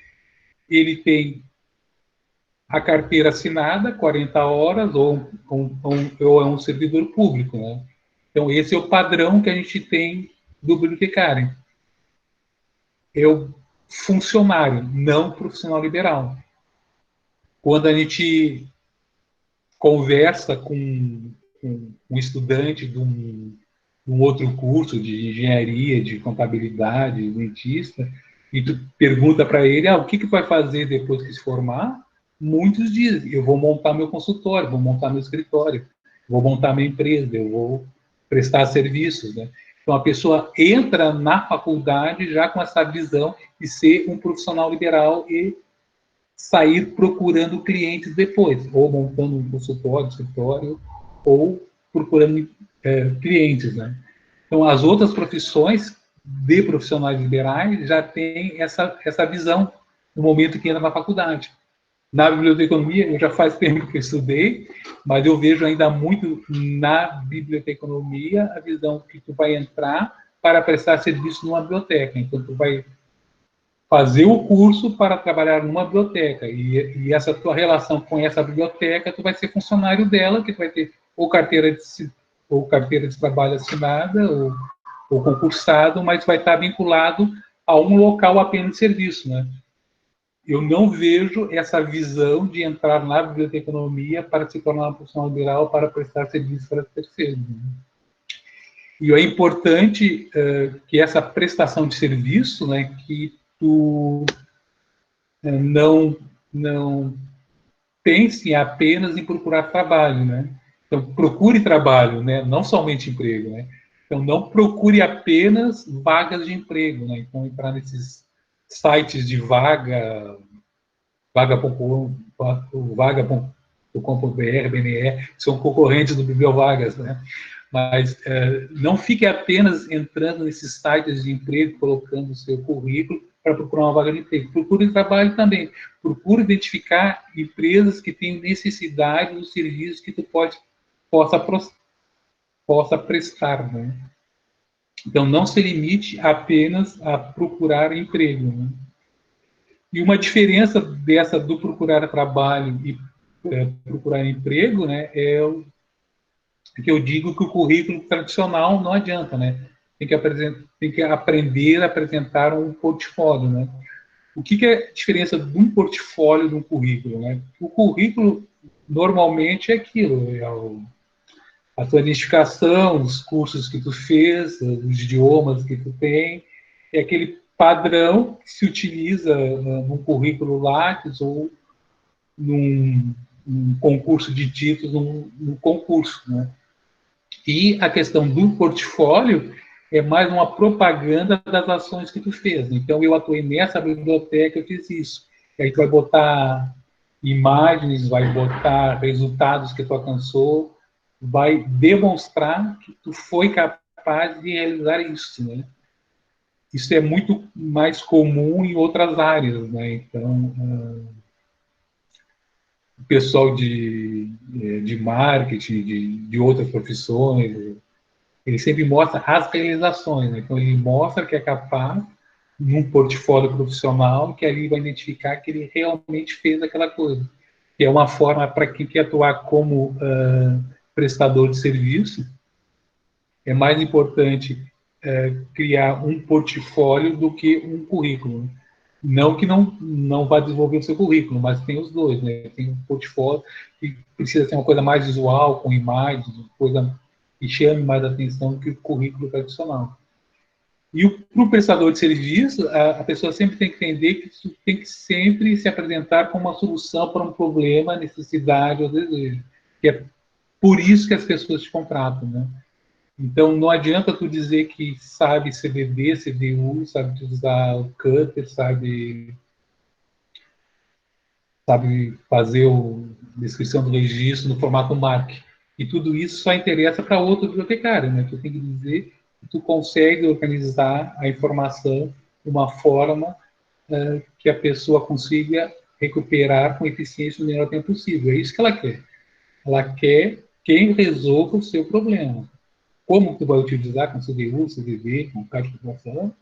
Speaker 4: Ele tem a carteira assinada, 40 horas, ou é um servidor público, né? Então, esse é o padrão que a gente tem do bibliotecário. É o funcionário, não profissional liberal. Quando a gente conversa com um estudante de um outro curso de engenharia, de contabilidade, dentista, e tu pergunta para ele, o que vai fazer depois que se formar? Muitos dizem, eu vou montar meu consultório, vou montar meu escritório, vou montar minha empresa, eu vou prestar serviços, né? Então, a pessoa entra na faculdade já com essa visão de ser um profissional liberal e sair procurando clientes depois, ou montando um consultório, escritório, ou procurando clientes, né? Então, as outras profissões de profissionais liberais já têm essa visão no momento que entra na faculdade. Na biblioteconomia, eu já faz tempo que eu estudei, mas eu vejo ainda muito na biblioteconomia a visão que tu vai entrar para prestar serviço numa biblioteca. Então, tu vai fazer o curso para trabalhar numa biblioteca, e essa tua relação com essa biblioteca, tu vai ser funcionário dela, que tu vai ter ou carteira de trabalho assinada, ou concursado, mas vai estar vinculado a um local apenas de serviço, né? Eu não vejo essa visão de entrar na biblioteconomia para se tornar uma profissional liberal para prestar serviço para terceiros. Né? E é importante que essa prestação de serviço, né, que tu não pense apenas em procurar trabalho, né? Então, procure trabalho, né? Não somente emprego, né? Então, não procure apenas vagas de emprego, né? Então, entrar nesses sites de vaga.com.br, BNE, são concorrentes do Bibliovagas, né? Mas não fique apenas entrando nesses sites de emprego, colocando o seu currículo para procurar uma vaga de emprego. Procure trabalho também. Procure identificar empresas que têm necessidade dos serviços que tu possa prestar, né? Então, não se limite apenas a procurar emprego, né? E uma diferença dessa do procurar trabalho e procurar emprego, né, é o que eu digo que o currículo tradicional não adianta, né? Tem que aprender a apresentar um portfólio, né? O que é a diferença de um portfólio e de um currículo, né? O currículo normalmente é aquilo, a tua identificação, os cursos que tu fez, os idiomas que tu tem, é aquele padrão que se utiliza num currículo Lattes ou num concurso de títulos, num concurso, né? E a questão do portfólio é mais uma propaganda das ações que tu fez. Então, eu atuei nessa biblioteca, eu fiz isso. E aí tu vai botar imagens, vai botar resultados que tu alcançou, vai demonstrar que tu foi capaz de realizar isso, né? Isso é muito mais comum em outras áreas, né? Então, o pessoal de marketing, de outras profissões, ele sempre mostra as realizações, né? Então, ele mostra que é capaz, num portfólio profissional, que ali vai identificar que ele realmente fez aquela coisa. Que é uma forma para quem quer atuar como prestador de serviço, é mais importante criar um portfólio do que um currículo. Não que não vá desenvolver o seu currículo, mas tem os dois, né? Tem um portfólio que precisa ser uma coisa mais visual, com imagens, coisa que chame mais atenção do que o currículo tradicional. E para o prestador de serviço, a pessoa sempre tem que entender que isso tem que sempre se apresentar como uma solução para um problema, necessidade ou desejo. Que é por isso que as pessoas te contratam, né? Então, não adianta tu dizer que sabe CDD, CDU, sabe usar o Cutter, sabe fazer a descrição do registro no formato MARC. E tudo isso só interessa para outro bibliotecário, né? Tu tem que dizer que tu consegue organizar a informação de uma forma que a pessoa consiga recuperar com eficiência no menor tempo possível. É isso que ela quer. Ela quer quem resolva o seu problema. Como tu vai utilizar com CDU, CDD, com caixa de população,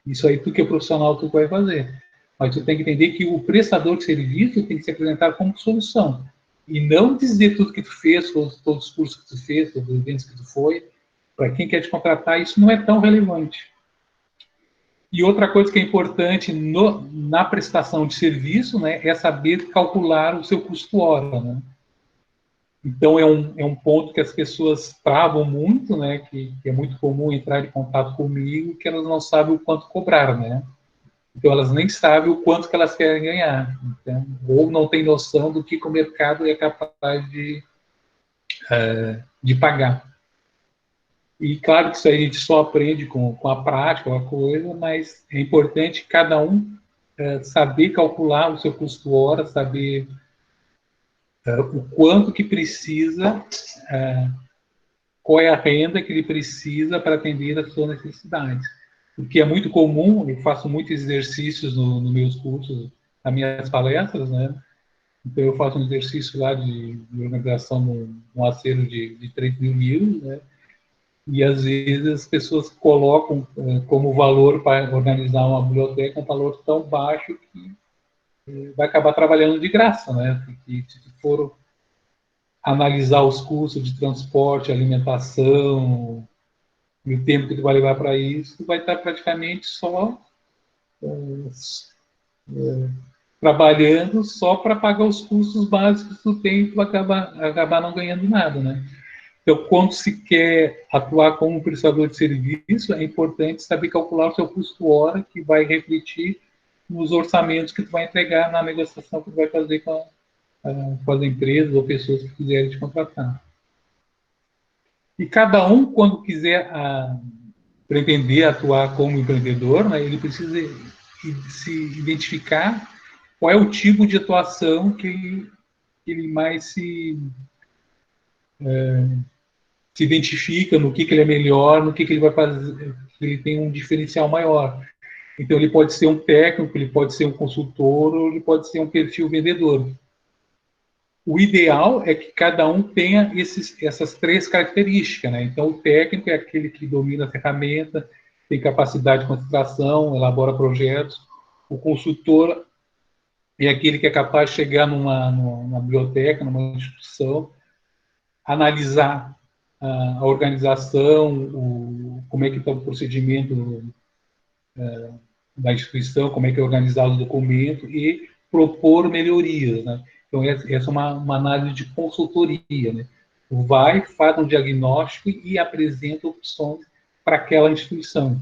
Speaker 4: isso aí tu que é profissional tu vai fazer. Mas tu tem que entender que o prestador de serviço tem que se apresentar como solução. E não dizer tudo que tu fez, todos os cursos que tu fez, todos os eventos que tu foi. Para quem quer te contratar, isso não é tão relevante. E outra coisa que é importante na prestação de serviço, né, é saber calcular o seu custo hora, né? Então, é um ponto que as pessoas travam muito, né? Que é muito comum entrar em contato comigo, que elas não sabem o quanto cobrar, né? Então, elas nem sabem o quanto que elas querem ganhar. Então, ou não têm noção do que o mercado é capaz de pagar. E, claro que isso aí a gente só aprende com a prática, a coisa, mas é importante cada um saber calcular o seu custo hora, saber o quanto que precisa, qual é a renda que ele precisa para atender as suas necessidades. Porque é muito comum, eu faço muitos exercícios nos meus cursos, nas minhas palestras, né? Então, eu faço um exercício lá de organização num acervo de 3 mil livros, né? E, às vezes, as pessoas colocam como valor para organizar uma biblioteca um valor tão baixo que vai acabar trabalhando de graça, né? Porque se for analisar os custos de transporte, alimentação, e o tempo que tu vai levar para isso, tu vai estar praticamente só trabalhando só para pagar os custos básicos que tu tem e tu vai acabar não ganhando nada, né? Então, quando se quer atuar como prestador de serviço, é importante saber calcular o seu custo-hora, que vai refletir nos orçamentos que tu vai entregar na negociação que tu vai fazer com as empresas ou pessoas que quiserem te contratar. E cada um, quando quiser pretender atuar como empreendedor, né, ele precisa se identificar qual é o tipo de atuação que ele mais se identifica, no que ele é melhor, no que ele vai fazer, que ele tem um diferencial maior. Então, ele pode ser um técnico, ele pode ser um consultor, ou ele pode ser um perfil vendedor. O ideal é que cada um tenha essas três características, né? Então, o técnico é aquele que domina a ferramenta, tem capacidade de concentração, elabora projetos. O consultor é aquele que é capaz de chegar numa biblioteca, numa instituição, analisar a organização, como é que está o procedimento da instituição, como é que é organizado o documento e propor melhorias, né? Então, essa é uma análise de consultoria, né? Vai, faz um diagnóstico e apresenta opções para aquela instituição.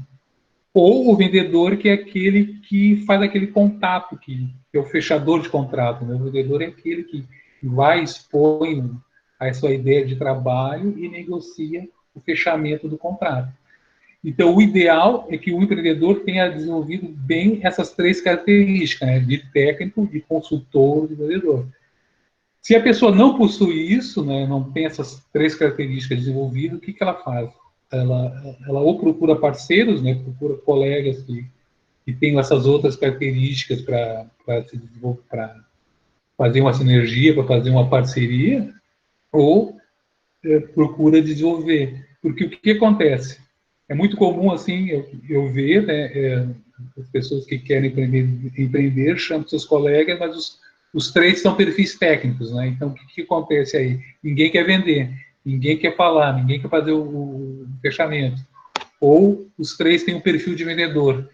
Speaker 4: Ou o vendedor, que é aquele que faz aquele contato, que é o fechador de contrato, né? O vendedor é aquele que vai, expõe a sua ideia de trabalho e negocia o fechamento do contrato. Então, o ideal é que o empreendedor tenha desenvolvido bem essas três características, né? De técnico, de consultor, de vendedor. Se a pessoa não possui isso, né, não tem essas três características desenvolvidas, o que ela faz? Ela ou procura parceiros, né, procura colegas que tenham essas outras características para fazer uma sinergia, para fazer uma parceria, ou procura desenvolver. Porque o que acontece? É muito comum, assim, eu ver, né, as pessoas que querem empreender chamam seus colegas, mas os três são perfis técnicos, né? Então, o que acontece aí? Ninguém quer vender, ninguém quer falar, ninguém quer fazer o fechamento. Ou os três têm um perfil de vendedor,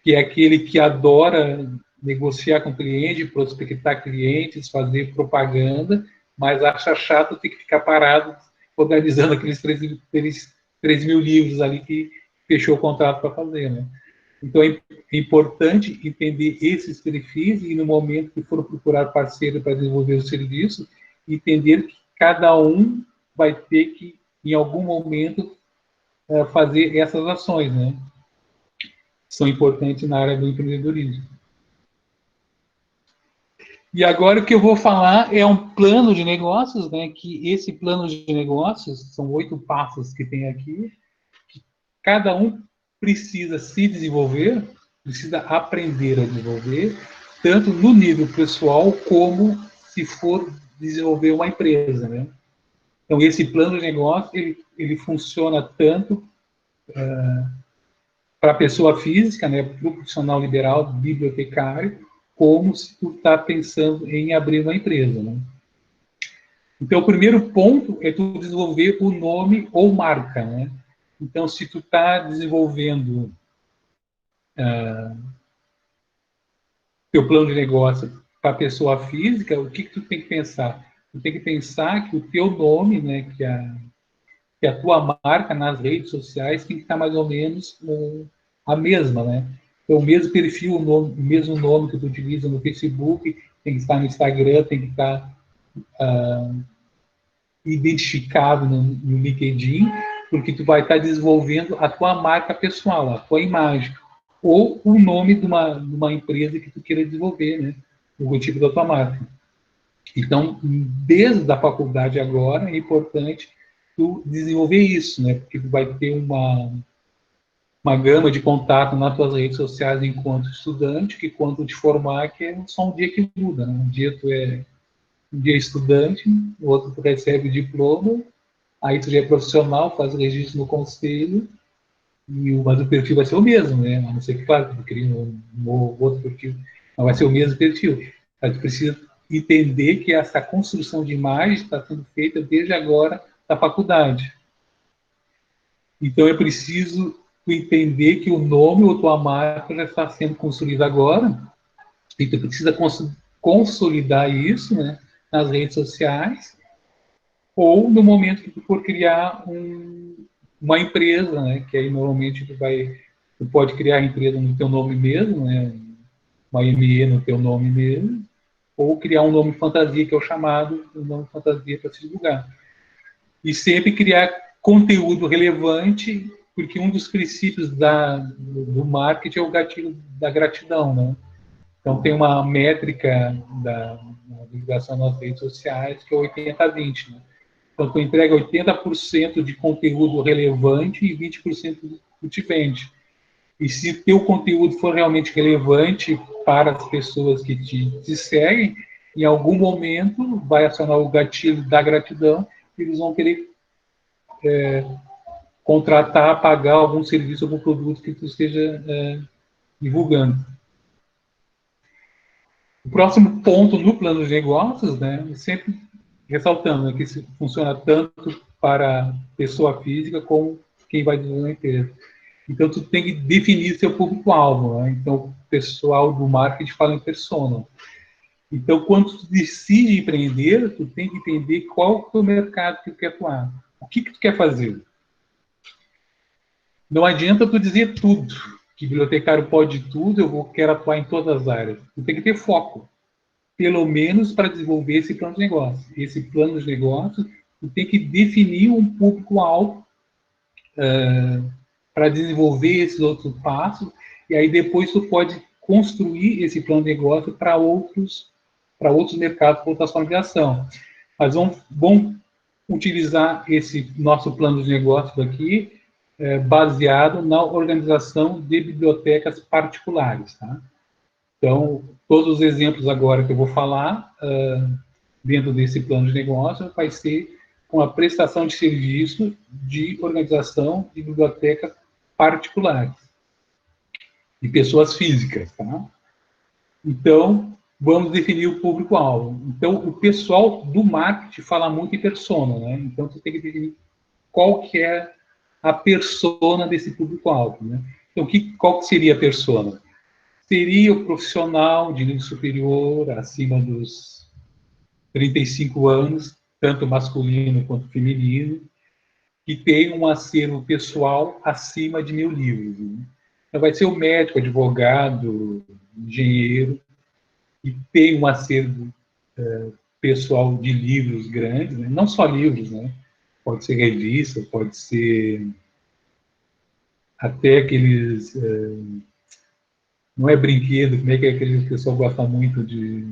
Speaker 4: que é aquele que adora negociar com o cliente, prospectar clientes, fazer propaganda, mas acha chato ter que ficar parado organizando aqueles 3 mil livros ali que fechou o contrato para fazer, né? Então, é importante entender esses perfis e, no momento que for procurar parceiro para desenvolver o serviço, entender que cada um vai ter que, em algum momento, fazer essas ações, né? São importantes na área do empreendedorismo. E agora o que eu vou falar é um plano de negócios, né? Que esse plano de negócios, são 8 passos que tem aqui, que cada um precisa se desenvolver, precisa aprender a desenvolver, tanto no nível pessoal como se for desenvolver uma empresa, né? Então, esse plano de negócio, ele funciona tanto para a pessoa física, né, para o profissional liberal, bibliotecário, como se tu está pensando em abrir uma empresa, né? Então, o primeiro ponto é tu desenvolver o nome ou marca, né? Então, se tu está desenvolvendo teu plano de negócio para a pessoa física, o que tu tem que pensar? Tu tem que pensar que o teu nome, né, que a tua marca nas redes sociais tem que estar mais ou menos a mesma, né? Então, o mesmo perfil, o mesmo nome que tu utiliza no Facebook, tem que estar no Instagram, tem que estar identificado no LinkedIn, porque tu vai estar desenvolvendo a tua marca pessoal, a tua imagem, ou o nome de uma empresa que tu queira desenvolver, né? O logotipo da tua marca. Então, desde a faculdade agora, é importante tu desenvolver isso, né? Porque tu vai ter uma gama de contato nas tuas redes sociais enquanto estudante, que quando te formar, que é só um dia que muda, né? Um dia tu é estudante, o outro tu recebe o diploma, Aí tu já é profissional, faz o registro no conselho, mas o perfil vai ser o mesmo, né? A não ser que, claro, tu cria um outro perfil, mas vai ser o mesmo perfil. Aí tu precisa entender que essa construção de imagem está sendo feita desde agora da faculdade. Então é preciso entender que o nome ou tua marca já está sendo construída agora, e tu precisa consolidar isso, né, nas redes sociais, ou no momento que tu for criar uma empresa, né, que aí normalmente tu pode criar a empresa no teu nome mesmo, né, uma ME no teu nome mesmo, ou criar um nome fantasia, que é o chamado um nome fantasia para se divulgar. E sempre criar conteúdo relevante, porque um dos princípios do marketing é o gatilho da gratidão, né? Então, tem uma métrica da divulgação nas redes sociais que é 80-20, né? Então, tu entrega 80% de conteúdo relevante e 20% tu te vende. E se teu conteúdo for realmente relevante para as pessoas que te seguem, em algum momento vai acionar o gatilho da gratidão e eles vão querer contratar, pagar algum serviço, algum produto que tu esteja divulgando. O próximo ponto no plano de negócios, né, sempre ressaltando, né, que isso funciona tanto para pessoa física como quem vai desenvolver uma empresa. Então, tu tem que definir seu público-alvo. Né? Então, o pessoal do marketing fala em persona. Então, quando tu decide empreender, tu tem que entender qual é o mercado que tu quer atuar. O que tu quer fazer? Não adianta tu dizer tudo, que bibliotecário pode tudo, quero atuar em todas as áreas. Tu tem que ter foco, pelo menos para desenvolver esse plano de negócio. Esse plano de negócio, tu tem que definir um público-alvo para desenvolver esses outros passos, e aí depois tu pode construir esse plano de negócio para outros mercados, para outras formas de ação. Mas vamos utilizar esse nosso plano de negócio aqui, baseado na organização de bibliotecas particulares. Tá? Então, todos os exemplos agora que eu vou falar, dentro desse plano de negócio, vai ser com a prestação de serviço de organização de bibliotecas particulares, de pessoas físicas. Tá? Então, vamos definir o público-alvo. Então, o pessoal do marketing fala muito em persona, né? Então, você tem que definir qual que é a persona desse público-alvo, né? Então, qual que seria a persona? Seria o profissional de nível superior, acima dos 35 anos, tanto masculino quanto feminino, que tem um acervo pessoal acima de 1000 livros. Né? Então, vai ser o médico, advogado, engenheiro, que tem um acervo pessoal de livros grandes, né? Não só livros, né? Pode ser revista, pode ser até aqueles... não é brinquedo, como é que aquele pessoal gosta muito de...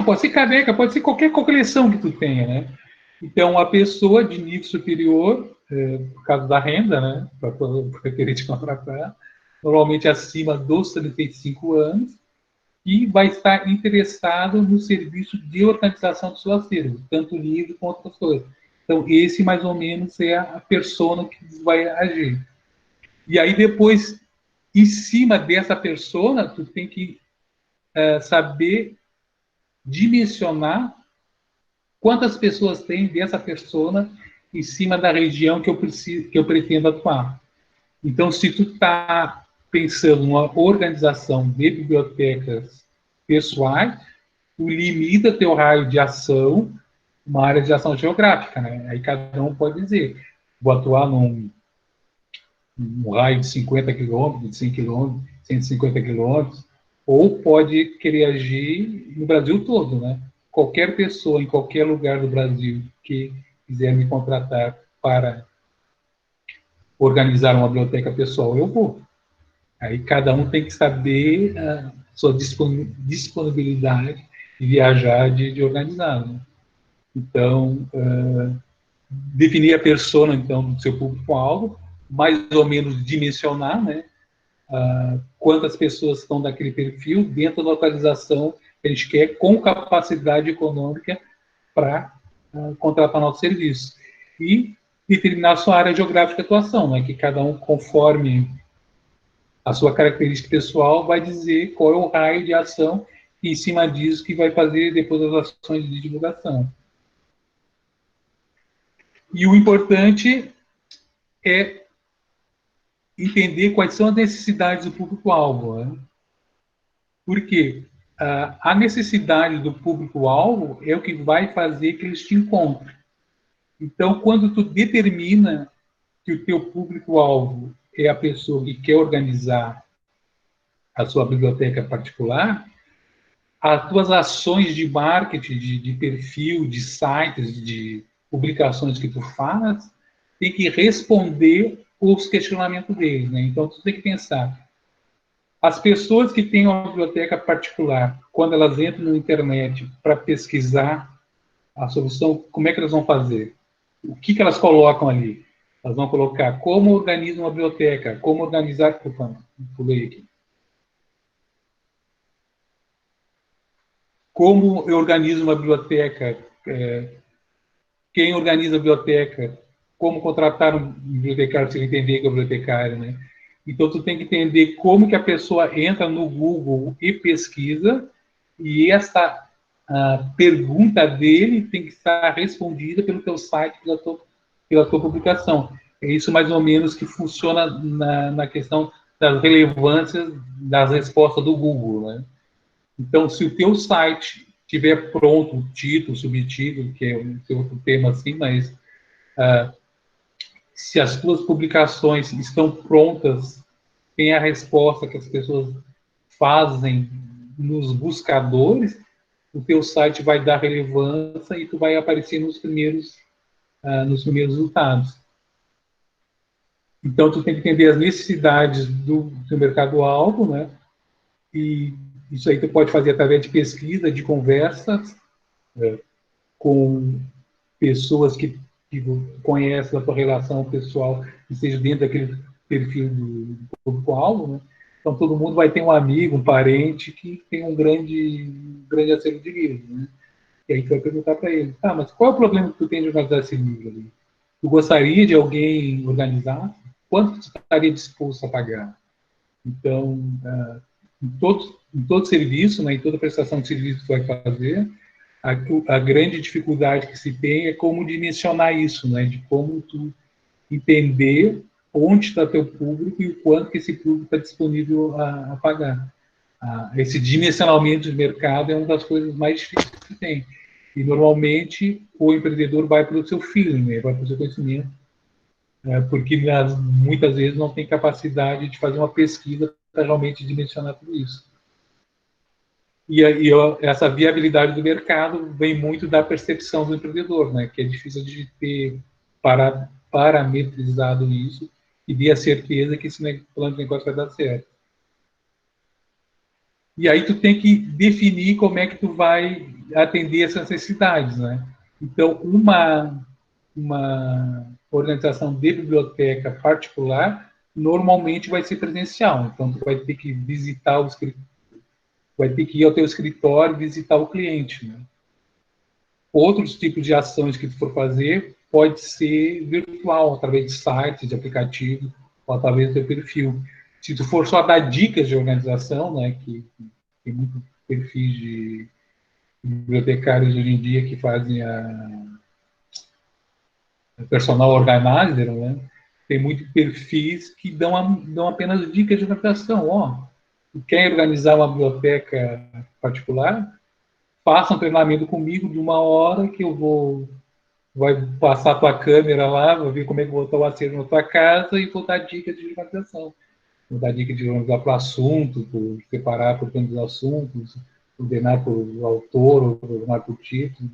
Speaker 4: pode ser caneca, pode ser qualquer coleção que tu tenha, né? Então, a pessoa de nível superior, por causa da renda, né? Para querer te contratar, normalmente acima dos 35 anos, e vai estar interessado no serviço de organização do seu acervo, tanto livro quanto outras coisas. Então, esse, mais ou menos, é a persona que vai agir. E aí, depois, em cima dessa persona, tu tem que saber dimensionar quantas pessoas tem dessa persona em cima da região que eu pretendo atuar. Então, se tu está pensando numa organização de bibliotecas pessoais, tu limita teu raio de ação, uma área de ação geográfica, né? Aí cada um pode dizer, vou atuar num raio de 50 quilômetros, de 100 quilômetros, 150 quilômetros, ou pode querer agir no Brasil todo, né? Qualquer pessoa em qualquer lugar do Brasil que quiser me contratar para organizar uma biblioteca pessoal, eu vou. Aí cada um tem que saber a sua disponibilidade de viajar, de organizar. Né? Então, definir a persona, então, do seu público-alvo, mais ou menos dimensionar, né? Quantas pessoas estão daquele perfil dentro da localização que a gente quer, com capacidade econômica para contratar nosso serviço. E determinar a sua área geográfica de atuação, né, que cada um, conforme a sua característica pessoal, vai dizer qual é o raio de ação e, em cima disso, que vai fazer depois as ações de divulgação. E o importante é entender quais são as necessidades do público-alvo. Né? Porque a necessidade do público-alvo é o que vai fazer que eles te encontrem. Então, quando tu determina que o teu público-alvo é a pessoa que quer organizar a sua biblioteca particular, as tuas ações de marketing, de perfil, de sites, de publicações que tu faz, tem que responder os questionamentos deles. Né? Então, tu tem que pensar, as pessoas que têm uma biblioteca particular, quando elas entram na internet para pesquisar a solução, como é que elas vão fazer? O que elas colocam ali? Elas vão colocar como organiza uma biblioteca, como organizar... Opa, pulei aqui. Como eu organizo uma biblioteca, quem organiza a biblioteca, como contratar um bibliotecário, se ele entender que é bibliotecário, né? Então, tu tem que entender como que a pessoa entra no Google e pesquisa, e essa pergunta dele tem que estar respondida pelo teu site, pela tua publicação. É isso mais ou menos que funciona na questão das relevâncias das respostas do Google, né? Então, se o teu site tiver pronto, o título, subtítulo, que é um outro tema assim, mas se as tuas publicações estão prontas, tem a resposta que as pessoas fazem nos buscadores, o teu site vai dar relevância e tu vai aparecer nos primeiros resultados. Então, tu tem que entender as necessidades do mercado-alvo, né? E isso aí tu pode fazer através de pesquisa, de conversas com pessoas que conhecem a tua relação pessoal, que seja dentro daquele perfil do público-alvo, né? Então, todo mundo vai ter um amigo, um parente que tem um grande acervo de livros, né? E aí tu vai perguntar para ele, mas qual é o problema que tu tem de organizar esse livro ali? Tu gostaria de alguém organizar? Quanto tu estaria disposto a pagar? Então, em todo serviço, né, em toda prestação de serviço que tu vai fazer, a grande dificuldade que se tem é como dimensionar isso, né, de como tu entender onde está teu público e o quanto que esse público está disponível a pagar. Esse dimensionamento de mercado é uma das coisas mais difíceis que tem. E, normalmente, o empreendedor vai para o seu feeling, né, vai para o seu conhecimento, porque muitas vezes não tem capacidade de fazer uma pesquisa para realmente dimensionar tudo isso. E essa viabilidade do mercado vem muito da percepção do empreendedor, né, que é difícil de ter parametrizado isso e ter a certeza que esse plano de negócio vai dar certo. E aí tu tem que definir como é que tu vai atender essas necessidades, né? Então, uma organização de biblioteca particular normalmente vai ser presencial. Então, tu vai ter que visitar vai ter que ir ao teu escritório e visitar o cliente, né? Outros tipos de ações que tu for fazer pode ser virtual, através de sites, de aplicativos, ou através do teu perfil. Se tu for só dar dicas de organização, né, que tem muitos perfis de bibliotecários hoje em dia que fazem a personal organizer, né, tem muitos perfis que dão apenas dicas de organização. Tu quer organizar uma biblioteca particular? Faça um treinamento comigo de 1 hora que vai passar a tua câmera lá, vou ver como é que botar o acervo na tua casa e vou dar dicas de organização. Vou dar dicas de organizar por assunto, por separar por tantos assuntos, ordenar por autor, ordenar por título.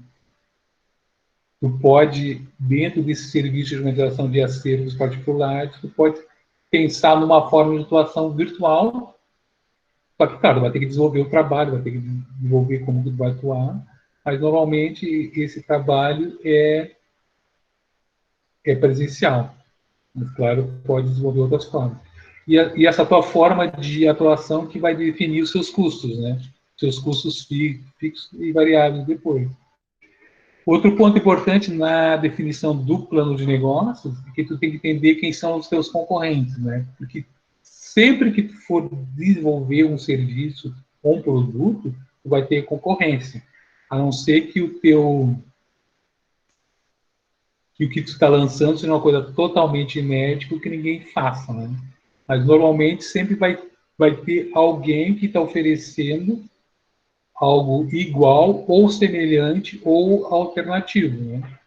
Speaker 4: Tu pode, dentro desse serviço de organização de acervos particulares, tu pode pensar numa forma de atuação virtual, só que, claro, vai ter que desenvolver o trabalho, vai ter que desenvolver como tu vai atuar, mas, normalmente, esse trabalho é presencial. Mas, claro, pode desenvolver outras formas. E essa tua forma de atuação que vai definir os seus custos, né? Seus custos fixos e variáveis depois. Outro ponto importante na definição do plano de negócios é que tu tem que entender quem são os teus concorrentes, né? Porque sempre que tu for desenvolver um serviço ou um produto, tu vai ter concorrência, a não ser que o que tu está lançando seja uma coisa totalmente inédita que ninguém faça, né? Mas normalmente sempre vai ter alguém que está oferecendo algo igual ou semelhante ou alternativo, né?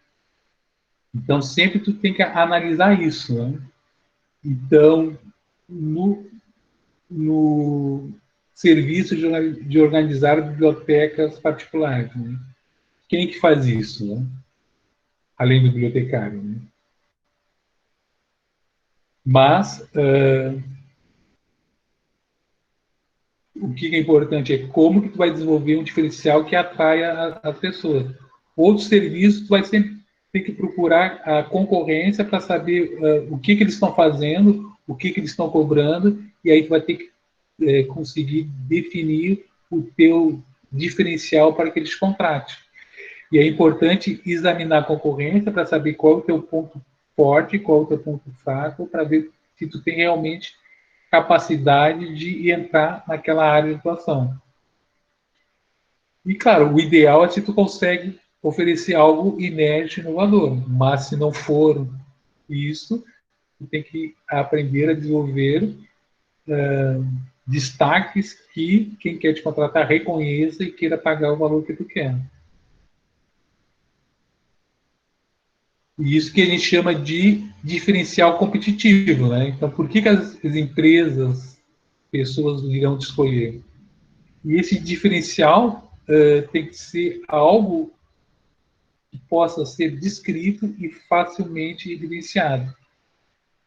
Speaker 4: Então sempre tu tem que analisar isso, né? Então no serviço de organizar bibliotecas particulares, né? Quem que faz isso, né? Além do bibliotecário, né? Mas o que é importante é como que tu vai desenvolver um diferencial que atraia as pessoas. Outros serviços, tu vai sempre ter que procurar a concorrência para saber o que eles estão fazendo, o que eles estão cobrando, e aí tu vai ter que conseguir definir o teu diferencial para que eles contratem. E é importante examinar a concorrência para saber qual é o teu ponto forte, qual é o teu ponto fraco, para ver se tu tem realmente capacidade de entrar naquela área de atuação. E, claro, o ideal é se tu consegue oferecer algo inédito e inovador, mas se não for isso, tu tem que aprender a desenvolver destaques que quem quer te contratar reconheça e queira pagar o valor que tu quer. E isso que a gente chama de diferencial competitivo, né? Então, por que as empresas, pessoas irão te escolher? E esse diferencial tem que ser algo que possa ser descrito e facilmente evidenciado.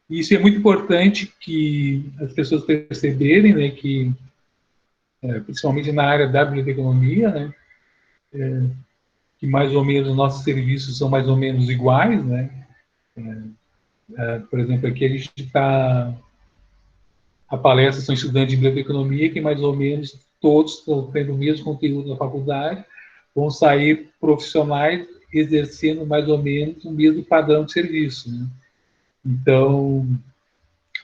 Speaker 4: E isso é muito importante que as pessoas perceberem, né, que, principalmente na área da biblioteconomia, né, que mais ou menos nossos serviços são mais ou menos iguais, né? Por exemplo, aqui a gente está... A palestra são estudantes de biblioteconomia que mais ou menos todos estão tendo o mesmo conteúdo na faculdade, vão sair profissionais exercendo mais ou menos o mesmo padrão de serviço, né? Então,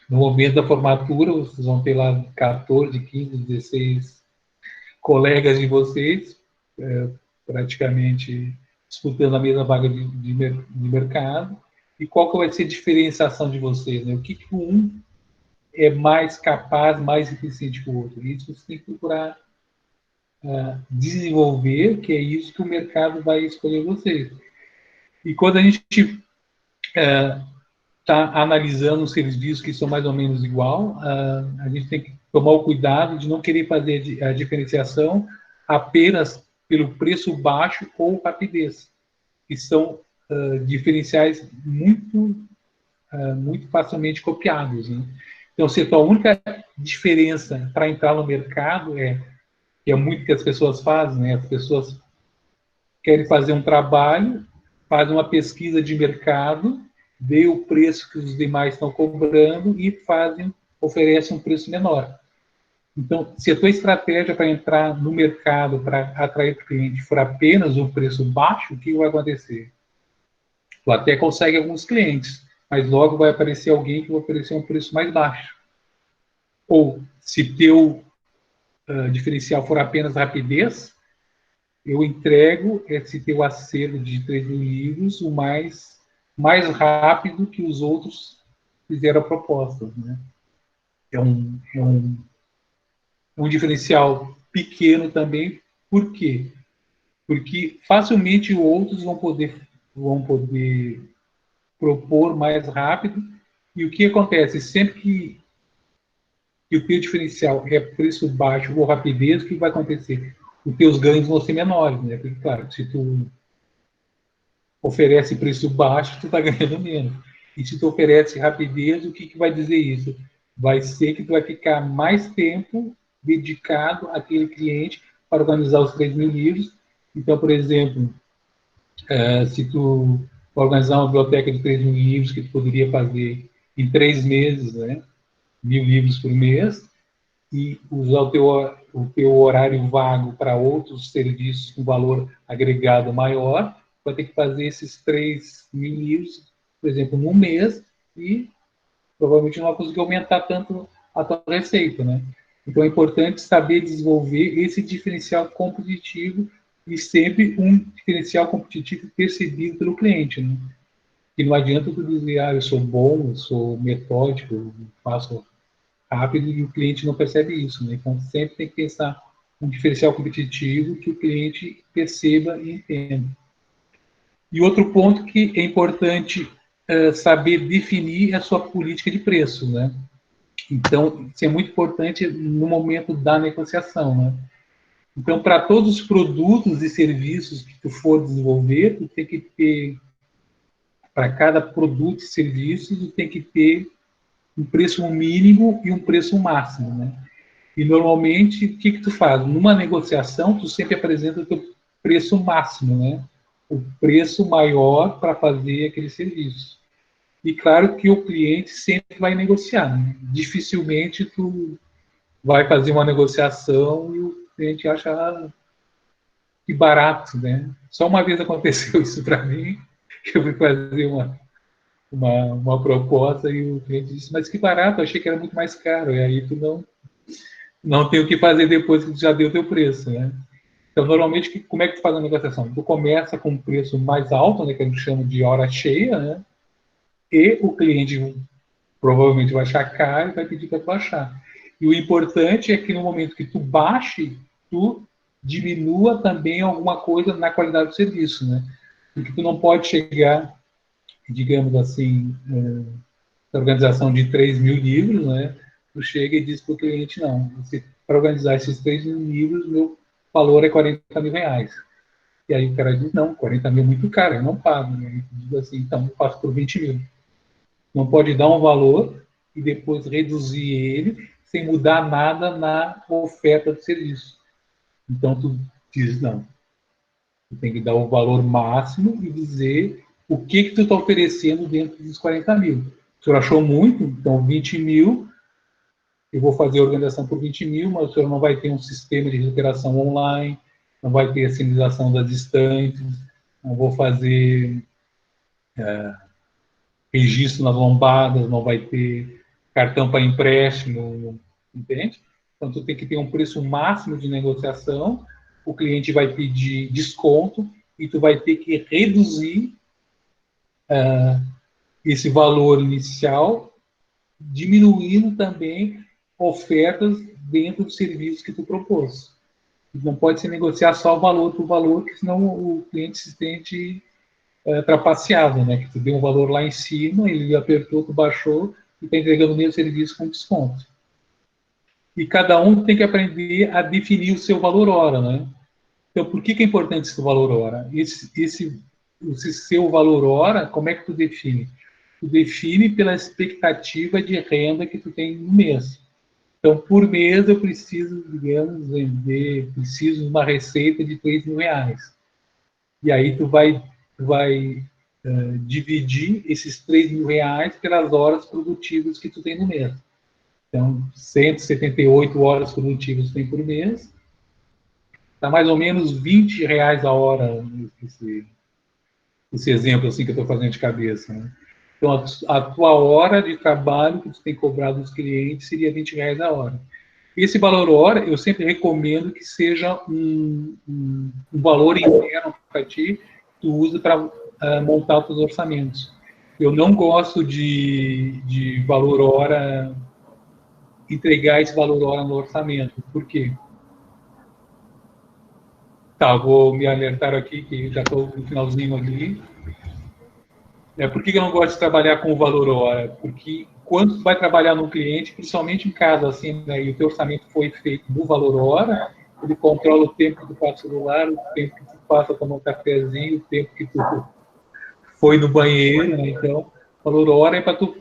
Speaker 4: no momento da formatura, vocês vão ter lá 14, 15, 16 colegas de vocês, praticamente disputando a mesma vaga de mercado. E qual que vai ser a diferenciação de vocês, né? O que um é mais capaz, mais eficiente que o outro? Isso você tem que procurar desenvolver, que é isso que o mercado vai escolher vocês. E quando a gente está analisando os serviços que são mais ou menos igual, a gente tem que tomar o cuidado de não querer fazer a diferenciação apenas pelo preço baixo ou rapidez, que são diferenciais muito facilmente copiados, né? Então, se a tua única diferença para entrar no mercado que é muito que as pessoas fazem, né? As pessoas querem fazer um trabalho, fazem uma pesquisa de mercado, vê o preço que os demais estão cobrando e oferecem um preço menor. Então, se a tua estratégia para entrar no mercado, para atrair o cliente, for apenas um preço baixo, o que vai acontecer? Tu até consegue alguns clientes, mas logo vai aparecer alguém que vai oferecer um preço mais baixo. Ou, se teu diferencial for apenas rapidez, eu entrego esse teu acervo de 3.000 livros o mais rápido que os outros fizeram a proposta, né? É um diferencial pequeno também. Por quê? Porque facilmente outros vão poder propor mais rápido. E o que acontece? Sempre que o teu diferencial é preço baixo ou rapidez, o que vai acontecer? Os teus ganhos vão ser menores, né? Porque, claro, se tu oferece preço baixo, tu está ganhando menos. E se tu oferece rapidez, o que vai dizer isso? Vai ser que tu vai ficar mais tempo dedicado àquele cliente para organizar os 3.000 livros. Então, por exemplo, se tu organizar uma biblioteca de 3.000 livros que tu poderia fazer em 3 meses, né? 1.000 livros por mês, e usar o teu horário vago para outros serviços com valor agregado maior, vai ter que fazer esses 3.000 livros, por exemplo, num mês, e provavelmente não vai conseguir aumentar tanto a tua receita, né? Então, é importante saber desenvolver esse diferencial competitivo e sempre um diferencial competitivo percebido pelo cliente, né? E não adianta tu dizer, eu sou bom, eu sou metódico, eu faço rápido, e o cliente não percebe isso, né? Então, sempre tem que pensar um diferencial competitivo que o cliente perceba e entenda. E outro ponto que é importante saber definir é a sua política de preço, né? Então, isso é muito importante no momento da negociação, né? Então, para todos os produtos e serviços que tu for desenvolver, tu tem que ter, para cada produto e serviço, tu tem que ter um preço mínimo e um preço máximo, né? E, normalmente, o que tu faz? Numa negociação, tu sempre apresenta o teu preço máximo, né? O preço maior para fazer aquele serviço. E, claro, que o cliente sempre vai negociar, né? Dificilmente tu vai fazer uma negociação e o cliente acha que barato, né? Só uma vez aconteceu isso para mim, que eu fui fazer uma proposta e o cliente disse, mas que barato, eu achei que era muito mais caro. E aí tu não tem o que fazer depois que tu já deu o teu preço, né? Então, normalmente, como é que tu faz a negociação? Tu começa com um preço mais alto, né, que a gente chama de hora cheia, né? E o cliente provavelmente vai achar caro e vai pedir para tu baixar. E o importante é que no momento que tu baixe, tu diminua também alguma coisa na qualidade do serviço, né? Porque tu não pode chegar, digamos assim, na organização de 3.000 livros, né? Tu chega e diz para o cliente, não, para organizar esses 3.000 livros, meu valor é 40 mil reais. E aí o cara diz, não, 40 mil é muito caro, eu não pago. Né? Diz assim, então eu faço por 20 mil. Não pode dar um valor e depois reduzir ele sem mudar nada na oferta do serviço. Então, tu diz, não. Tu tem que dar o valor máximo e dizer o que tu está oferecendo dentro dos 40 mil. O senhor achou muito? Então, 20 mil, eu vou fazer a organização por 20 mil, mas o senhor não vai ter um sistema de recuperação online, não vai ter a sinalização das estantes, não vou fazer registro nas lombadas, não vai ter cartão para empréstimo, entende? Então, tu tem que ter um preço máximo de negociação, o cliente vai pedir desconto e tu vai ter que reduzir esse valor inicial, diminuindo também ofertas dentro do serviço que tu propôs. Não pode se negociar só o valor por valor, porque senão o cliente se sente trapaceado, né? Que tu deu um valor lá em cima, ele apertou, tu baixou e está entregando o mesmo serviço com desconto. E cada um tem que aprender a definir o seu valor hora, né? Então, por que é importante esse valor hora? Esse seu valor hora, como é que tu define? Tu define pela expectativa de renda que tu tem no mês. Então, por mês, eu preciso, digamos, preciso de uma receita de 3.000 reais. E aí tu vai dividir esses 3.000 reais pelas horas produtivas que tu tem no mês. Então, 178 horas produtivas tu tem por mês, dá mais ou menos 20 reais a hora, esse exemplo assim que eu estou fazendo de cabeça. Né? Então, a tua hora de trabalho que tu tem cobrado dos clientes seria 20 reais a hora. Esse valor hora, eu sempre recomendo que seja um valor interno para ti, que tu usa para montar os teus orçamentos. Eu não gosto de valor hora, entregar esse valor hora no orçamento. Por quê? Tá, vou me alertar aqui, que já estou no finalzinho ali. Por que eu não gosto de trabalhar com o valor hora? Porque quando tu vai trabalhar no cliente, principalmente em casa, assim, né, e o teu orçamento foi feito no valor hora, ele controla o tempo que tu passa no celular, o tempo que tu passa tomar um cafezinho, o tempo que tu foi no banheiro, né? Então, o valor hora é para tu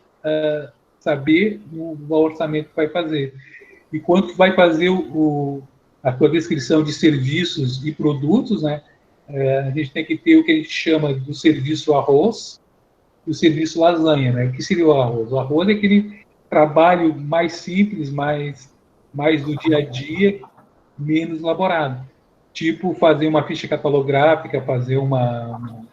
Speaker 4: saber o orçamento que vai fazer. E quando tu vai fazer a tua descrição de serviços e produtos, né, a gente tem que ter o que a gente chama do serviço arroz e o serviço lasanha. Né? O que seria o arroz? O arroz é aquele trabalho mais simples, mais do dia a dia, menos elaborado. Tipo fazer uma ficha catalográfica, fazer uma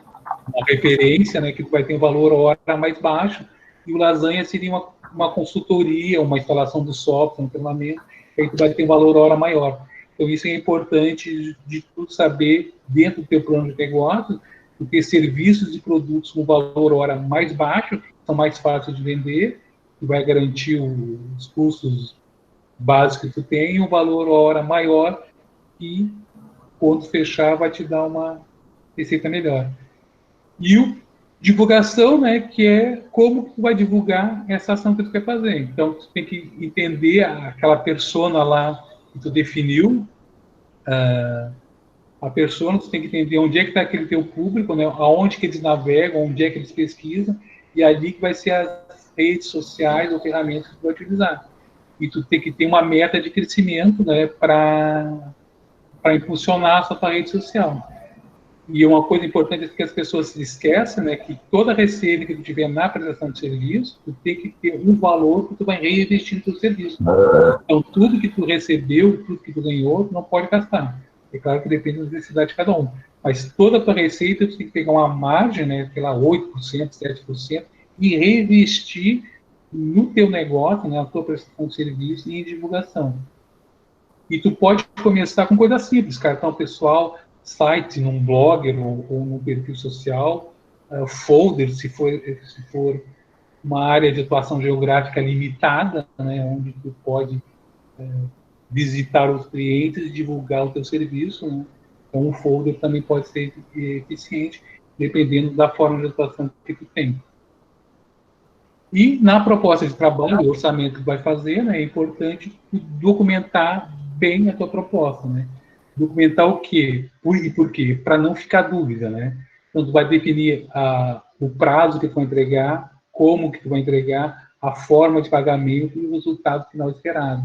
Speaker 4: uma referência, né, que tu vai ter um valor hora mais baixo, e o lasanha seria uma consultoria, uma instalação do software, um treinamento, que aí tu vai ter um valor hora maior. Então, isso é importante de tu saber, dentro do teu plano de negócio, tu ter serviços e produtos com valor hora mais baixo, são mais fáceis de vender, tu vai garantir os custos básicos que tu tem, e um valor hora maior, e quando fechar vai te dar uma receita melhor. E o divulgação, né, que é como tu vai divulgar essa ação que tu quer fazer. Então, tu tem que entender aquela persona lá que tu definiu, a persona, tu tem que entender onde é que está aquele teu público, né, aonde que eles navegam, onde é que eles pesquisam, e ali que vai ser as redes sociais ou ferramentas que tu vai utilizar. E tu tem que ter uma meta de crescimento, né, para impulsionar a sua tua rede social. E uma coisa importante é que as pessoas se esquecem, né, que toda receita que tu tiver na prestação de serviço, tu tem que ter um valor que tu vai reinvestir no teu serviço. Então, tudo que tu recebeu, tudo que tu ganhou, tu não pode gastar. É claro que depende da necessidade de cada um. Mas toda a tua receita, tu tem que pegar uma margem, né, sei lá, 8%, 7%, e reinvestir no teu negócio, né, na tua prestação de serviço e em divulgação. E tu pode começar com coisa simples, cartão pessoal, site, num blogger ou num perfil social, folder, se for uma área de atuação geográfica limitada, né, onde tu pode visitar os clientes e divulgar o teu serviço, né? Então, um folder também pode ser eficiente, dependendo da forma de atuação que tu tem. E na proposta de trabalho, o orçamento que vai fazer, né, é importante documentar bem a tua proposta, né? Documentar o quê? E por quê? Para não ficar dúvida, né? Então, tu vai definir o prazo que tu vai entregar, como que tu vai entregar, a forma de pagamento e o resultado final esperado.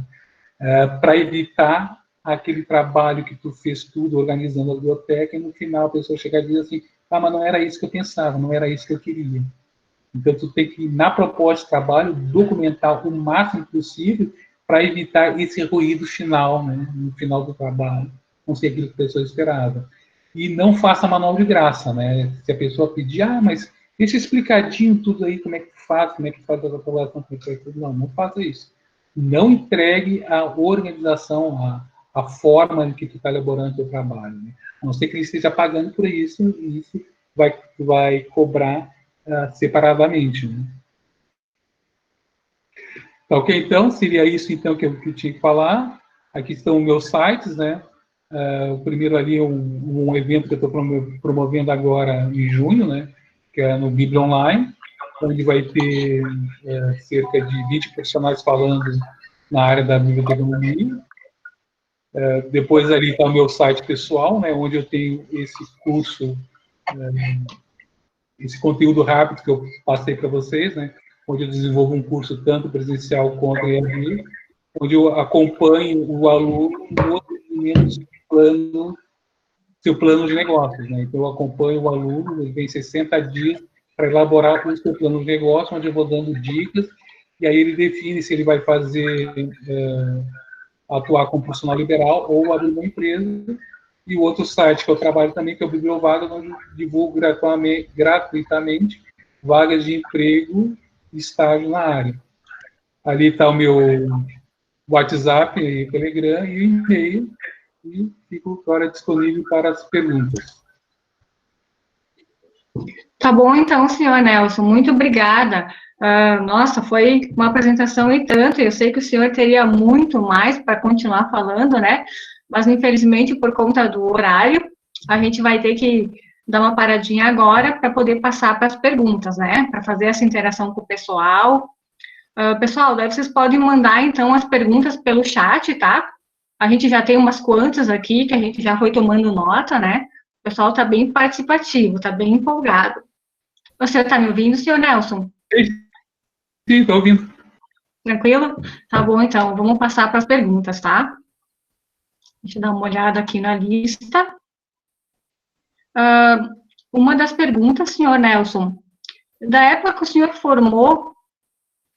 Speaker 4: Para evitar aquele trabalho que tu fez tudo, organizando a biblioteca, e no final a pessoa chegar e dizer assim, mas não era isso que eu pensava, não era isso que eu queria. Então, tu tem que, na proposta de trabalho, documentar o máximo possível para evitar esse ruído final, né, no final do trabalho, não ser aquilo que a pessoa esperava. E não faça manual de graça, né? Se a pessoa pedir, mas deixa explicadinho tudo aí, como é que faz a aprovação, como é que faz tudo. Não faça isso. Não entregue a organização, a forma em que tu está elaborando o teu trabalho, né? A não ser que ele esteja pagando por isso, e isso vai cobrar separadamente, né? Tá ok? Então, seria isso então que eu tinha que falar. Aqui estão os meus sites, né? O primeiro ali é um evento que eu estou promovendo agora em junho, né? Que é no Bíblia Online, onde vai ter cerca de 20 profissionais falando na área da biblioteconomia. Depois ali está o meu site pessoal, né? Onde eu tenho esse curso, esse conteúdo rápido que eu passei para vocês, né? Onde eu desenvolvo um curso tanto presencial quanto EAD, onde eu acompanho o aluno no desenvolvimento do seu plano de negócios, né? Então, eu acompanho o aluno, ele vem 60 dias para elaborar o seu plano de negócio, onde eu vou dando dicas, e aí ele define se ele vai fazer, atuar como profissional liberal ou abrir uma empresa. E o outro site que eu trabalho também, que é o Bibliovaga, onde eu divulgo gratuitamente vagas de emprego e estágio na área. Ali está o meu WhatsApp e Telegram e o e-mail, e fico agora disponível para as perguntas.
Speaker 1: Tá bom, então, senhor Nelson, muito obrigada. Nossa, foi uma apresentação e tanto, eu sei que o senhor teria muito mais para continuar falando, né? Mas, infelizmente, por conta do horário, a gente vai ter que dar uma paradinha agora para poder passar para as perguntas, né? Para fazer essa interação com o pessoal. Pessoal, daí vocês podem mandar, então, as perguntas pelo chat, tá? A gente já tem umas quantas aqui, que a gente já foi tomando nota, né? O pessoal está bem participativo, está bem empolgado. Você está me ouvindo, senhor Nelson?
Speaker 4: Sim, estou ouvindo.
Speaker 1: Tranquilo? Tá bom, então, vamos passar para as perguntas, tá? Deixa eu dar uma olhada aqui na lista. Uma das perguntas, senhor Nelson, da época que o senhor formou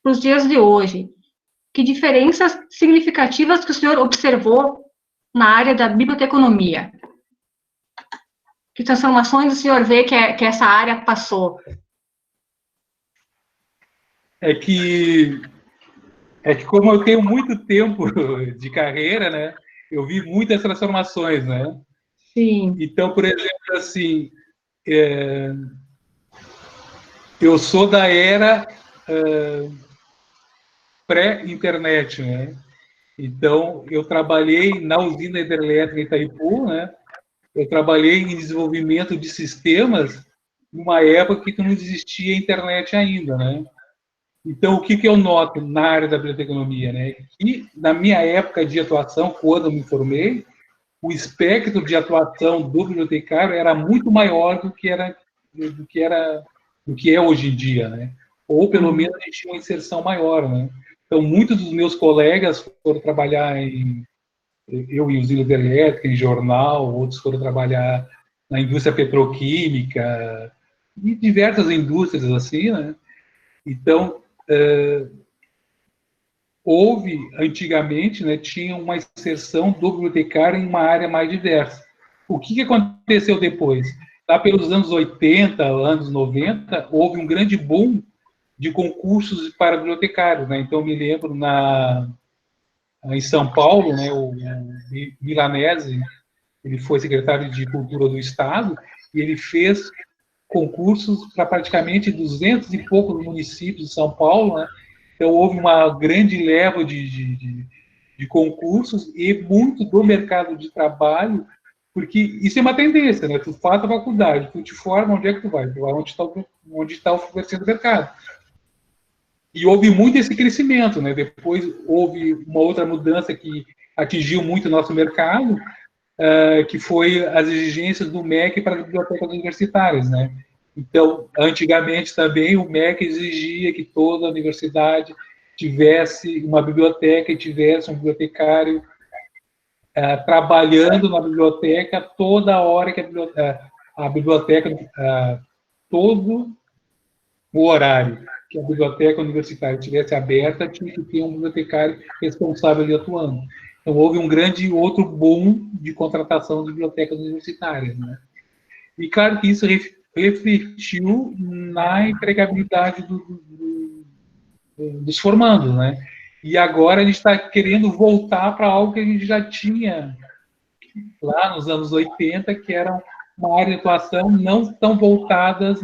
Speaker 1: para os dias de hoje, que diferenças significativas que o senhor observou na área da biblioteconomia? Que transformações o senhor vê que essa área passou?
Speaker 4: É que como eu tenho muito tempo de carreira, né, eu vi muitas transformações, né?
Speaker 1: Sim.
Speaker 4: Então, por exemplo, assim, eu sou da era pré-internet, né? Então, eu trabalhei na usina hidrelétrica Itaipu, né? Eu trabalhei em desenvolvimento de sistemas numa época que não existia internet ainda, né? Então, o que eu noto na área da biblioteconomia, né? Que na minha época de atuação, quando eu me formei, o espectro de atuação do bibliotecário era muito maior do que é hoje em dia, né? Ou pelo menos a gente tinha uma inserção maior, né? Então, muitos dos meus colegas foram trabalhar eu em usina hidrelétrica, em jornal, outros foram trabalhar na indústria petroquímica e diversas indústrias assim, né? Então, houve, antigamente, né, tinha uma inserção do bibliotecário em uma área mais diversa. O que aconteceu depois? Lá pelos anos 80, anos 90, houve um grande boom de concursos para bibliotecários, né? Então, me lembro em São Paulo, né, o Milanese, ele foi secretário de Cultura do Estado, e ele fez concursos para praticamente 200 e poucos municípios de São Paulo, né? Então, houve uma grande leva de concursos e muito do mercado de trabalho, porque isso é uma tendência, né? Tu faz a faculdade, tu te forma, onde é que tu vai? Tu vai onde está oferecendo o mercado. E houve muito esse crescimento, né? Depois houve uma outra mudança que atingiu muito o nosso mercado, que foi as exigências do MEC para as bibliotecas universitárias, né? Então, antigamente também o MEC exigia que toda universidade tivesse uma biblioteca e tivesse um bibliotecário trabalhando na biblioteca toda hora que a biblioteca todo o horário que a biblioteca universitária estivesse aberta, tinha que ter um bibliotecário responsável ali atuando. Então, houve um grande outro boom de contratação de bibliotecas universitárias, né? E, claro que isso refletiu na empregabilidade dos formandos, né? E agora a gente está querendo voltar para algo que a gente já tinha lá nos anos 80, que era uma área de atuação não tão voltadas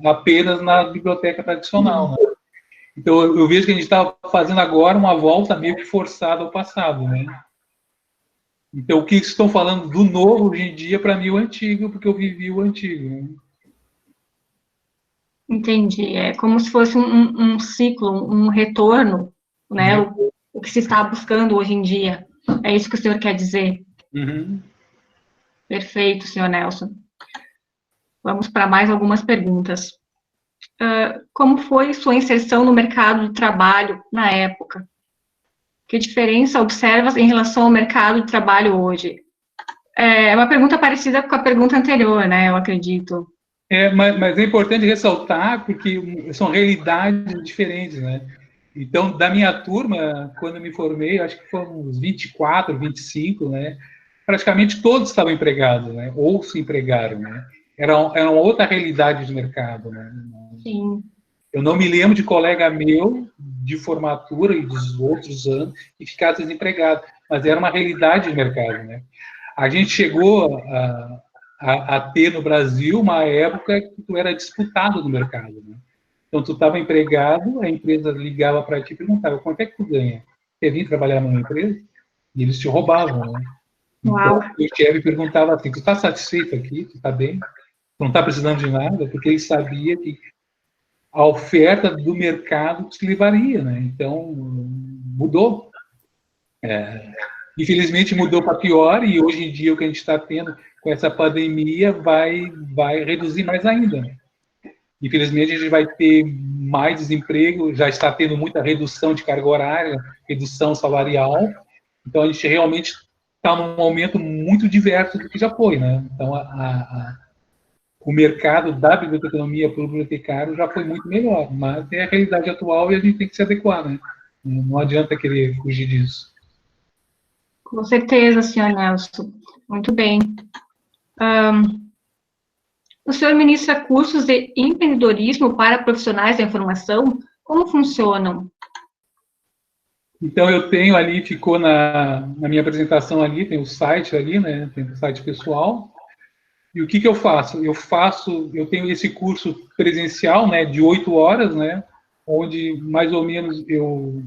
Speaker 4: apenas na biblioteca tradicional, né? Então, eu vejo que a gente está fazendo agora uma volta meio que forçada ao passado, né? Então, o que estão falando do novo hoje em dia, para mim, é o antigo, porque eu vivi o antigo, né?
Speaker 1: Entendi. É como se fosse um ciclo, um retorno, né? O que se está buscando hoje em dia. É isso que o senhor quer dizer?
Speaker 4: Uhum.
Speaker 1: Perfeito, senhor Nelson. Vamos para mais algumas perguntas. Como foi sua inserção no mercado de trabalho na época? Que diferença observas em relação ao mercado de trabalho hoje? É uma pergunta parecida com a pergunta anterior, né? Eu acredito.
Speaker 4: Mas é importante ressaltar, porque são realidades diferentes, né? Então, da minha turma, quando eu me formei, acho que foram uns 24, 25, né? Praticamente todos estavam empregados, né? Ou se empregaram, né? Era uma outra realidade de mercado, né?
Speaker 1: Sim.
Speaker 4: Eu não me lembro de colega meu de formatura e dos outros anos que ficasse desempregado, mas era uma realidade de mercado, né? A gente chegou a ter no Brasil uma época que tu era disputado no mercado, né? Então, tu estava empregado, a empresa ligava para ti e perguntava, quanto é que tu ganha? Quer vir trabalhar numa empresa? E eles te roubavam, né? Então, o chefe perguntava assim, tu está satisfeito aqui? Tu está bem? Tu não está precisando de nada? Porque ele sabia que a oferta do mercado te levaria, né? Então, mudou. Infelizmente, mudou para pior, e hoje em dia o que a gente está tendo com essa pandemia vai reduzir mais ainda. Infelizmente, a gente vai ter mais desemprego, já está tendo muita redução de carga horária, redução salarial, então a gente realmente está num aumento muito diverso do que já foi, né? Então, o mercado da biblioteconomia para o bibliotecário já foi muito melhor, mas é a realidade atual e a gente tem que se adequar, né? Não adianta querer fugir disso.
Speaker 1: Com certeza, senhor Nelson. Muito bem. O senhor ministra cursos de empreendedorismo para profissionais da informação? Como funcionam?
Speaker 4: Então, eu tenho ali, ficou na minha apresentação ali, tem o site ali, né? Tem o site pessoal. E o que eu faço? Eu tenho esse curso presencial, né, de 8 horas, né, onde mais ou menos eu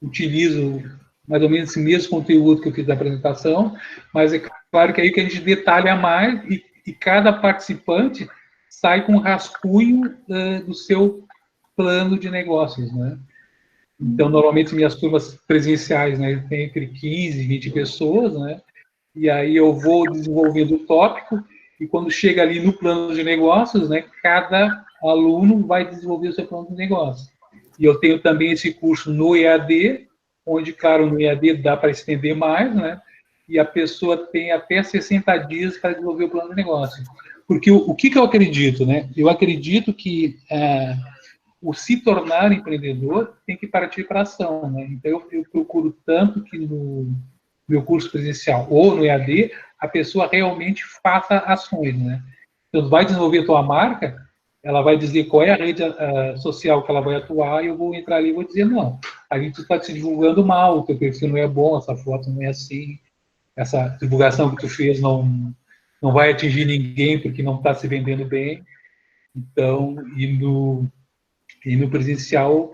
Speaker 4: utilizo mais ou menos esse mesmo conteúdo que eu fiz da apresentação, mas é claro que aí que a gente detalha mais e cada participante sai com um rascunho do seu plano de negócios, né? Então, normalmente, minhas turmas presenciais, né, tem entre 15 e 20 pessoas, né? E aí eu vou desenvolvendo o tópico, e quando chega ali no plano de negócios, né, cada aluno vai desenvolver o seu plano de negócio. E eu tenho também esse curso no EAD, onde, claro, no EAD dá para estender mais, né? E a pessoa tem até 60 dias para desenvolver o plano de negócio. Porque o que eu acredito, né? Eu acredito que o se tornar empreendedor tem que partir para a ação, né? Então, eu procuro tanto que no meu curso presencial ou no EAD, a pessoa realmente faça ações, né? Então, vai desenvolver a tua marca, ela vai dizer qual é a rede social que ela vai atuar, e eu vou entrar ali e vou dizer, não, a gente está se divulgando mal, o teu perfil não é bom, essa foto não é assim, essa divulgação que tu fez não vai atingir ninguém porque não está se vendendo bem. Então, e no presencial,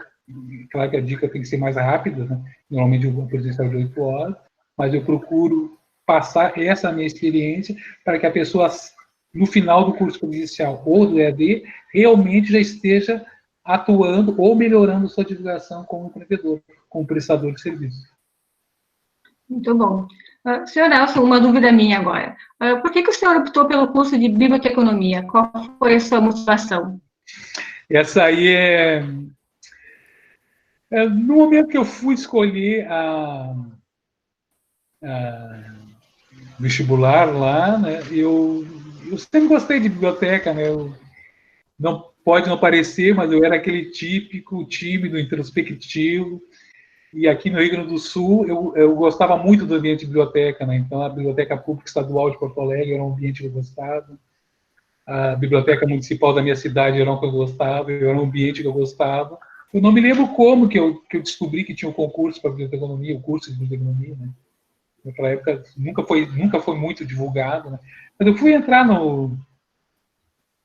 Speaker 4: claro que a dica tem que ser mais rápida, né? Normalmente eu vou presencial de 8 horas, mas eu procuro passar essa minha experiência para que a pessoa, no final do curso presencial ou do EAD, realmente já esteja atuando ou melhorando sua divulgação como empreendedor, como prestador de serviço.
Speaker 1: Muito bom. Senhor Nelson, uma dúvida minha agora. Por que o senhor optou pelo curso de biblioteconomia? Qual foi a sua motivação?
Speaker 4: Essa aí no momento que eu fui escolher a vestibular lá, né, eu sempre gostei de biblioteca, né, pode não parecer, mas eu era aquele típico, tímido, introspectivo, e aqui no Rio Grande do Sul eu gostava muito do ambiente de biblioteca, né, então a Biblioteca Pública Estadual de Porto Alegre era um ambiente que eu gostava, a Biblioteca Municipal da minha cidade era um que eu gostava, era um ambiente que eu gostava. Eu não me lembro como que eu descobri que tinha um concurso para biblioteconomia, o curso de biblioteconomia, né? Naquela época nunca foi muito divulgado, né? Mas eu fui entrar no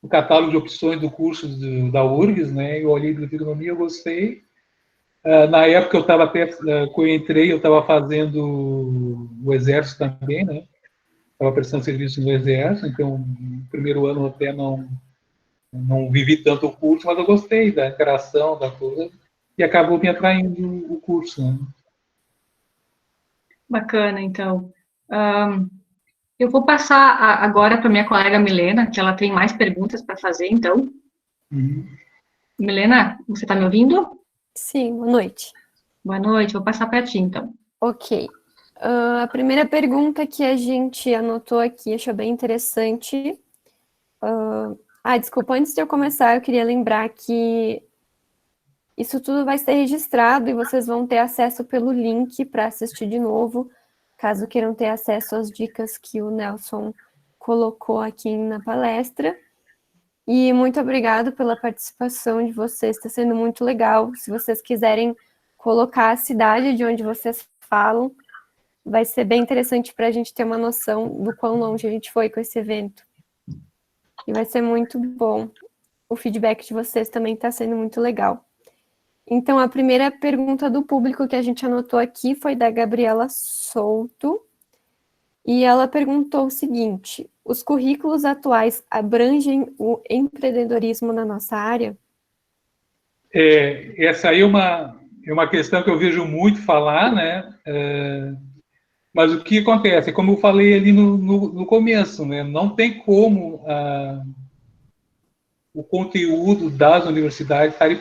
Speaker 4: catálogo de opções do curso da URGS, né? Eu olhei biblioteconomia, eu gostei. Na época eu estava até, quando eu entrei, eu estava fazendo o exército também, né? Estava prestando serviço no exército, então no primeiro ano até não vivi tanto o curso, mas eu gostei da interação, da coisa, e acabou me atraindo o curso, né?
Speaker 1: Bacana, então. Eu vou passar agora para minha colega Milena, que ela tem mais perguntas para fazer, então. Milena, você está me ouvindo?
Speaker 2: Sim, boa noite.
Speaker 1: Boa noite, vou passar para ti, então.
Speaker 2: Ok. A primeira pergunta que a gente anotou aqui, achou bem interessante. Desculpa, antes de eu começar, eu queria lembrar que isso tudo vai ser registrado e vocês vão ter acesso pelo link para assistir de novo, caso queiram ter acesso às dicas que o Nelson colocou aqui na palestra. E muito obrigado pela participação de vocês, está sendo muito legal. Se vocês quiserem colocar a cidade de onde vocês falam, vai ser bem interessante para a gente ter uma noção do quão longe a gente foi com esse evento. E vai ser muito bom. O feedback de vocês também está sendo muito legal. Então, a primeira pergunta do público que a gente anotou aqui foi da Gabriela Souto. E ela perguntou o seguinte: os currículos atuais abrangem o empreendedorismo na nossa área?
Speaker 4: Essa aí é uma questão que eu vejo muito falar, né? Mas o que acontece? Como eu falei ali no começo, né? Não tem como o conteúdo das universidades estarem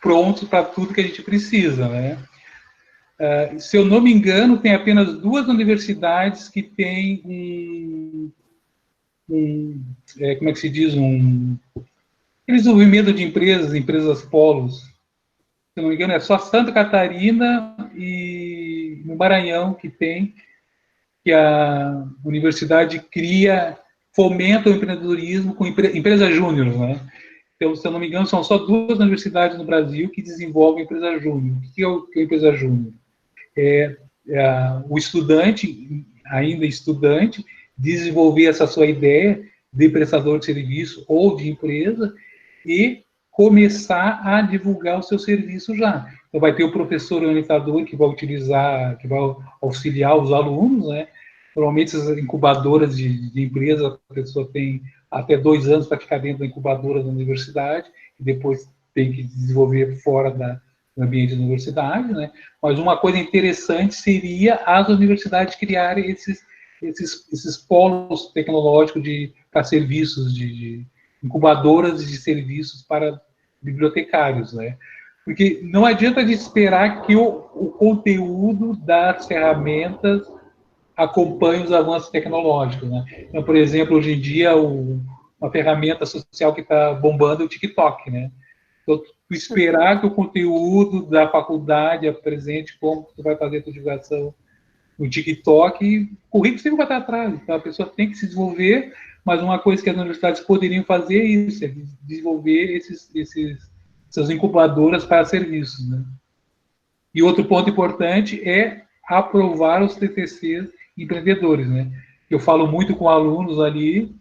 Speaker 4: prontos para tudo que a gente precisa, né? Se eu não me engano, tem apenas 2 universidades que têm como é que se diz, desenvolvimento de empresas polos. Se não me engano, é só Santa Catarina e no Maranhão, que a universidade fomenta o empreendedorismo com empresa júnior, né? Então, se eu não me engano, são só 2 universidades no Brasil que desenvolvem empresa júnior. O que é a empresa júnior? O estudante, ainda estudante, desenvolver essa sua ideia de prestador de serviço ou de empresa e começar a divulgar o seu serviço já. Então, vai ter o professor orientador que vai auxiliar os alunos, né? Normalmente, essas incubadoras de empresa, a pessoa tem até 2 anos para ficar dentro da incubadora da universidade, e depois tem que desenvolver fora do ambiente da universidade, né? Mas uma coisa interessante seria as universidades criarem esses polos tecnológicos para serviços, de incubadoras de serviços para bibliotecários, né? Porque não adianta de esperar que o conteúdo das ferramentas acompanhe os avanços tecnológicos, né? Então, por exemplo, hoje em dia, uma ferramenta social que está bombando é o TikTok, né? Então, esperar que o conteúdo da faculdade apresente como você vai fazer a sua divulgação no TikTok, o currículo sempre vai estar atrás. Então, a pessoa tem que se desenvolver, mas uma coisa que as universidades poderiam fazer é isso, é desenvolver essas incubadoras para serviços, né? E outro ponto importante é aprovar os TCCs empreendedores, né? Eu falo muito com alunos ali,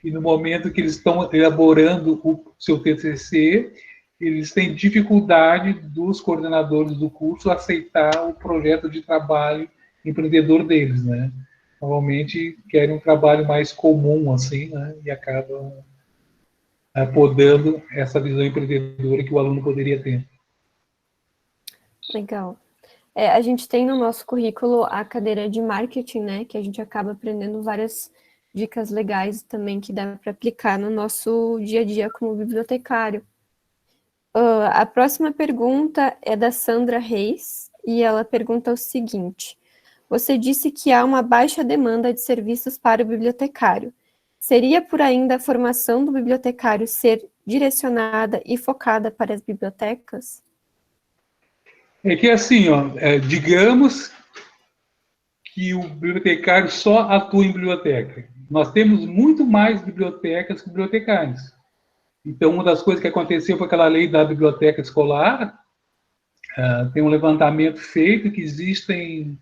Speaker 4: e no momento que eles estão elaborando o seu TCC, eles têm dificuldade dos coordenadores do curso aceitar o projeto de trabalho empreendedor deles, né? Normalmente querem um trabalho mais comum, assim, né? E acabam podando essa visão empreendedora que o aluno poderia ter.
Speaker 2: Legal. A gente tem no nosso currículo a cadeira de marketing, né? Que a gente acaba aprendendo várias dicas legais também que dá para aplicar no nosso dia a dia como bibliotecário. A próxima pergunta é da Sandra Reis, e ela pergunta o seguinte: você disse que há uma baixa demanda de serviços para o bibliotecário. Seria por ainda a formação do bibliotecário ser direcionada e focada para as bibliotecas?
Speaker 4: É que assim, digamos que o bibliotecário só atua em biblioteca. Nós temos muito mais bibliotecas que bibliotecários. Então, uma das coisas que aconteceu foi aquela lei da biblioteca escolar. Tem um levantamento feito que existem,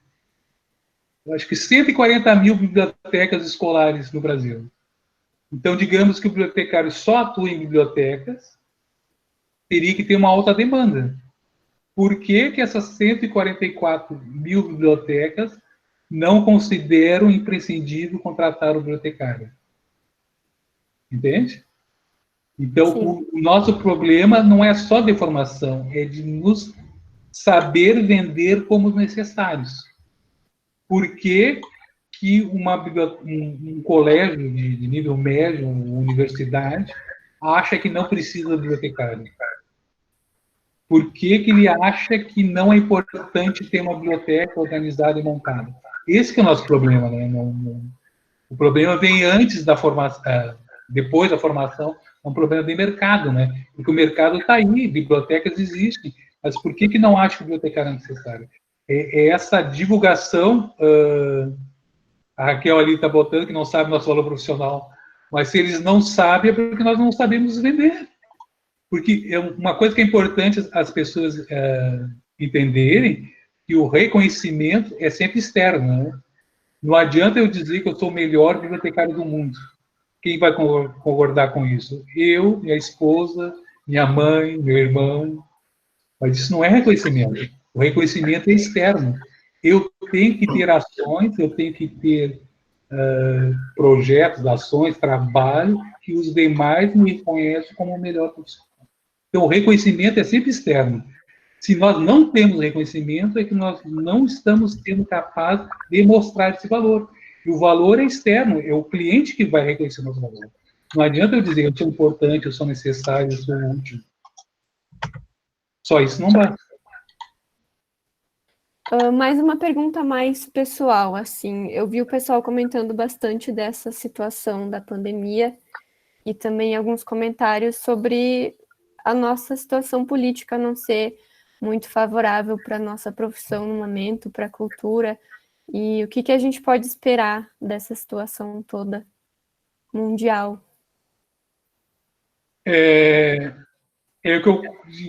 Speaker 4: acho que 140 mil bibliotecas escolares no Brasil. Então, digamos que o bibliotecário só atua em bibliotecas, teria que ter uma alta demanda. Por que que essas 144 mil bibliotecas não consideram imprescindível contratar o bibliotecário? Entende? Então, o nosso problema não é só de formação, é de nos saber vender como necessários. Por que que um colégio de nível médio, uma universidade, acha que não precisa de bibliotecário? Por que que ele acha que não é importante ter uma biblioteca organizada e montada? Esse que é o nosso problema, né? O problema vem antes da formação, depois da formação, é um problema de mercado, né? Porque o mercado está aí, bibliotecas existem, mas por que que não acha que o bibliotecário é necessário? É essa divulgação, a Raquel ali está botando que não sabe nosso valor profissional, mas se eles não sabem é porque nós não sabemos vender. Porque é uma coisa que é importante as pessoas entenderem, que o reconhecimento é sempre externo, né? Não adianta eu dizer que eu sou o melhor bibliotecário do mundo. Quem vai concordar com isso? Eu, minha esposa, minha mãe, meu irmão. Mas isso não é reconhecimento. O reconhecimento é externo. Eu tenho que ter ações, eu tenho que ter projetos, ações, trabalho, que os demais me reconhecem como o melhor profissional. Então, o reconhecimento é sempre externo. Se nós não temos reconhecimento, é que nós não estamos sendo capazes de mostrar esse valor. E o valor é externo, é o cliente que vai reconhecer o nosso valor. Não adianta eu dizer, eu sou importante, eu sou necessário, eu sou útil. Só isso não basta.
Speaker 2: Mais uma pergunta mais pessoal, assim, eu vi o pessoal comentando bastante dessa situação da pandemia e também alguns comentários sobre a nossa situação política não ser muito favorável para a nossa profissão no momento, para a cultura, e o que a gente pode esperar dessa situação toda mundial?
Speaker 4: É o que eu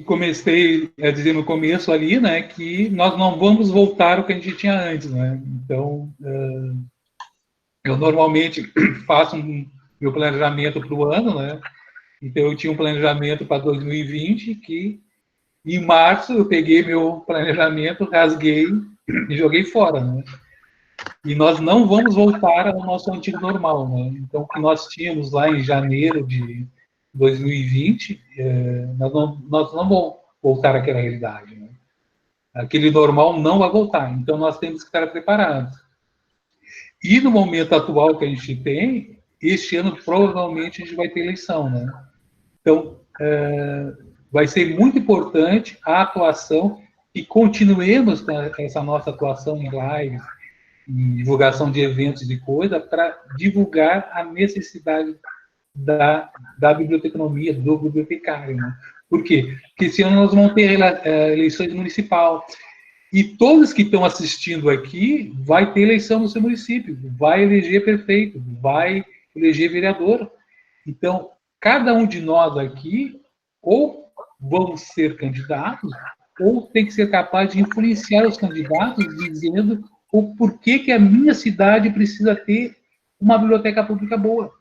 Speaker 4: comecei a dizer no começo ali, né, que nós não vamos voltar ao que a gente tinha antes, né? Então, eu normalmente faço meu planejamento para o ano, né? Então, eu tinha um planejamento para 2020 que, em março, eu peguei meu planejamento, rasguei e joguei fora, né? E nós não vamos voltar ao nosso antigo normal, né? Então, o que nós tínhamos lá em janeiro de 2020, nós não vamos voltar àquela realidade, né? Aquele normal não vai voltar. Então, nós temos que estar preparados. E no momento atual que a gente tem, este ano provavelmente a gente vai ter eleição, né? Então, vai ser muito importante a atuação e continuemos com essa nossa atuação em lives, em divulgação de eventos e coisa, para divulgar a necessidade da biblioteconomia, do bibliotecário. Né? Por quê? Porque esse ano nós vamos ter eleições municipal. E todos que estão assistindo aqui vai ter eleição no seu município, vai eleger prefeito, vai eleger vereador. Então, cada um de nós aqui, ou vamos ser candidatos, ou tem que ser capaz de influenciar os candidatos, dizendo o porquê que a minha cidade precisa ter uma biblioteca pública boa.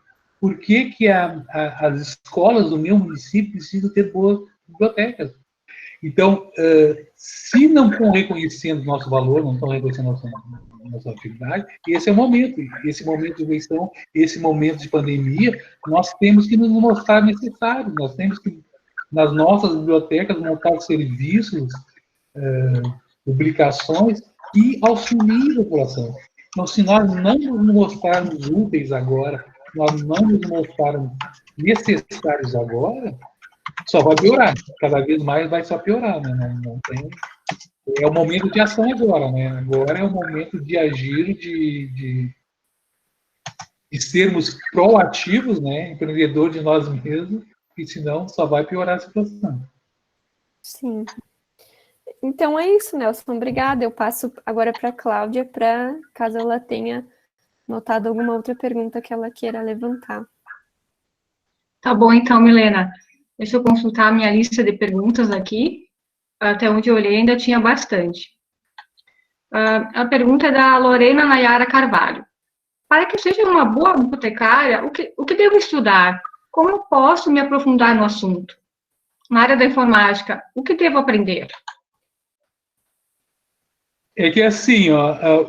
Speaker 4: Por que as escolas do meu município precisam ter boas bibliotecas? Então, se não estão reconhecendo nosso valor, não estão reconhecendo nossa atividade, esse é o momento. Esse momento de eleição, esse momento de pandemia, nós temos que nos mostrar necessários. Nós temos que, nas nossas bibliotecas, montar serviços, publicações que auxiliem a população. Então, se nós não nos mostrarmos úteis agora, nós não nos mostrarmos necessários agora, só vai piorar. Cada vez mais vai só piorar, né? Não tem... É o momento de ação agora, né? Agora é o momento de agir, de sermos proativos, né? Empreendedor de nós mesmos, porque senão só vai piorar a situação.
Speaker 2: Sim. Então é isso, Nelson. Obrigada. Eu passo agora para a Cláudia, para caso ela tenha notado alguma outra pergunta que ela queira levantar.
Speaker 5: Tá bom, então, Milena. Deixa eu consultar a minha lista de perguntas aqui. Até onde eu olhei ainda tinha bastante. A pergunta é da Lorena Nayara Carvalho. Para que seja uma boa bibliotecária, o que devo estudar? Como posso me aprofundar no assunto? Na área da informática, o que devo aprender?
Speaker 4: É que assim,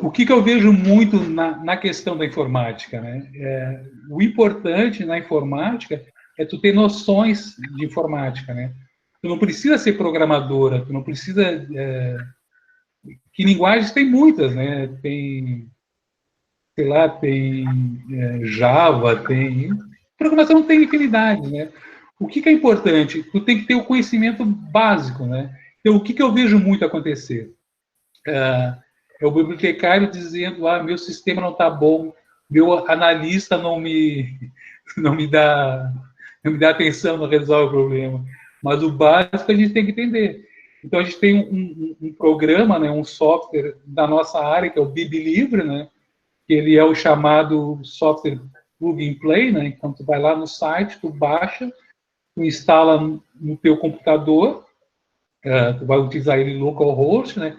Speaker 4: o que eu vejo muito na questão da informática, né? O importante na informática é tu ter noções de informática, né? Tu não precisa ser programadora, tu não precisa... que linguagens tem muitas, né? Tem, sei lá, tem Java, tem... Programação tem infinidade, né? O que é importante? Tu tem que ter o conhecimento básico, né? Então, o que eu vejo muito acontecer? É o bibliotecário dizendo, meu sistema não está bom, meu analista não me dá atenção, não resolve o problema. Mas o básico a gente tem que entender. Então, a gente tem um programa, né, um software da nossa área, que é o BibLivre, né, que ele é o chamado software plug and play, né, então tu vai lá no site, tu baixa, tu instala no teu computador, tu vai utilizar ele localhost, né,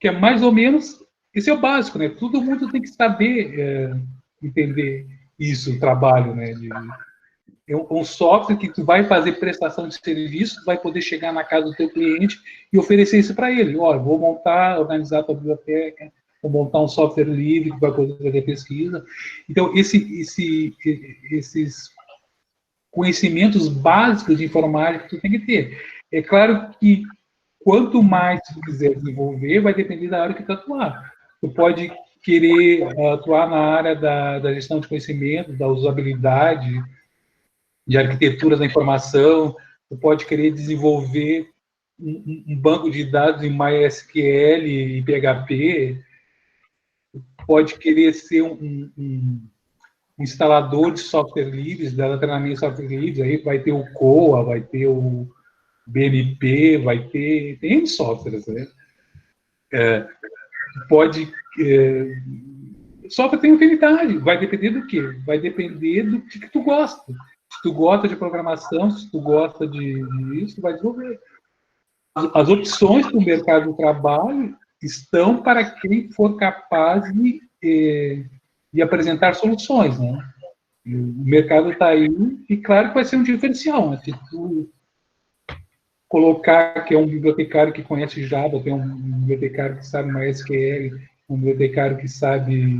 Speaker 4: que é mais ou menos, esse é o básico, né, todo mundo tem que saber entender isso, o trabalho, né, é um software que tu vai fazer prestação de serviço, tu vai poder chegar na casa do teu cliente e oferecer isso para ele. Olha, vou organizar a tua biblioteca, vou montar um software livre que vai poder fazer pesquisa. Então, esses conhecimentos básicos de informática tu tem que ter. É claro que quanto mais tu quiser desenvolver, vai depender da área que tu atuar. Tu pode querer atuar na área da gestão de conhecimento, da usabilidade, de arquitetura da informação, você pode querer desenvolver um banco de dados em MySQL e PHP, pode querer ser um instalador de software livres, da treinamento de software livres, aí vai ter o COA, vai ter o BMP, vai ter, tem N softwares, né? Software tem utilidade, vai depender do quê? Vai depender do que tu gosta. Se tu gosta de programação, se tu gosta disso, tu vai desenvolver. As opções para o mercado do trabalho estão para quem for capaz de apresentar soluções, né? O mercado está aí, e claro que vai ser um diferencial, né? Se tu colocar que é um bibliotecário que conhece Java, tem um bibliotecário que sabe MySQL, um bibliotecário que sabe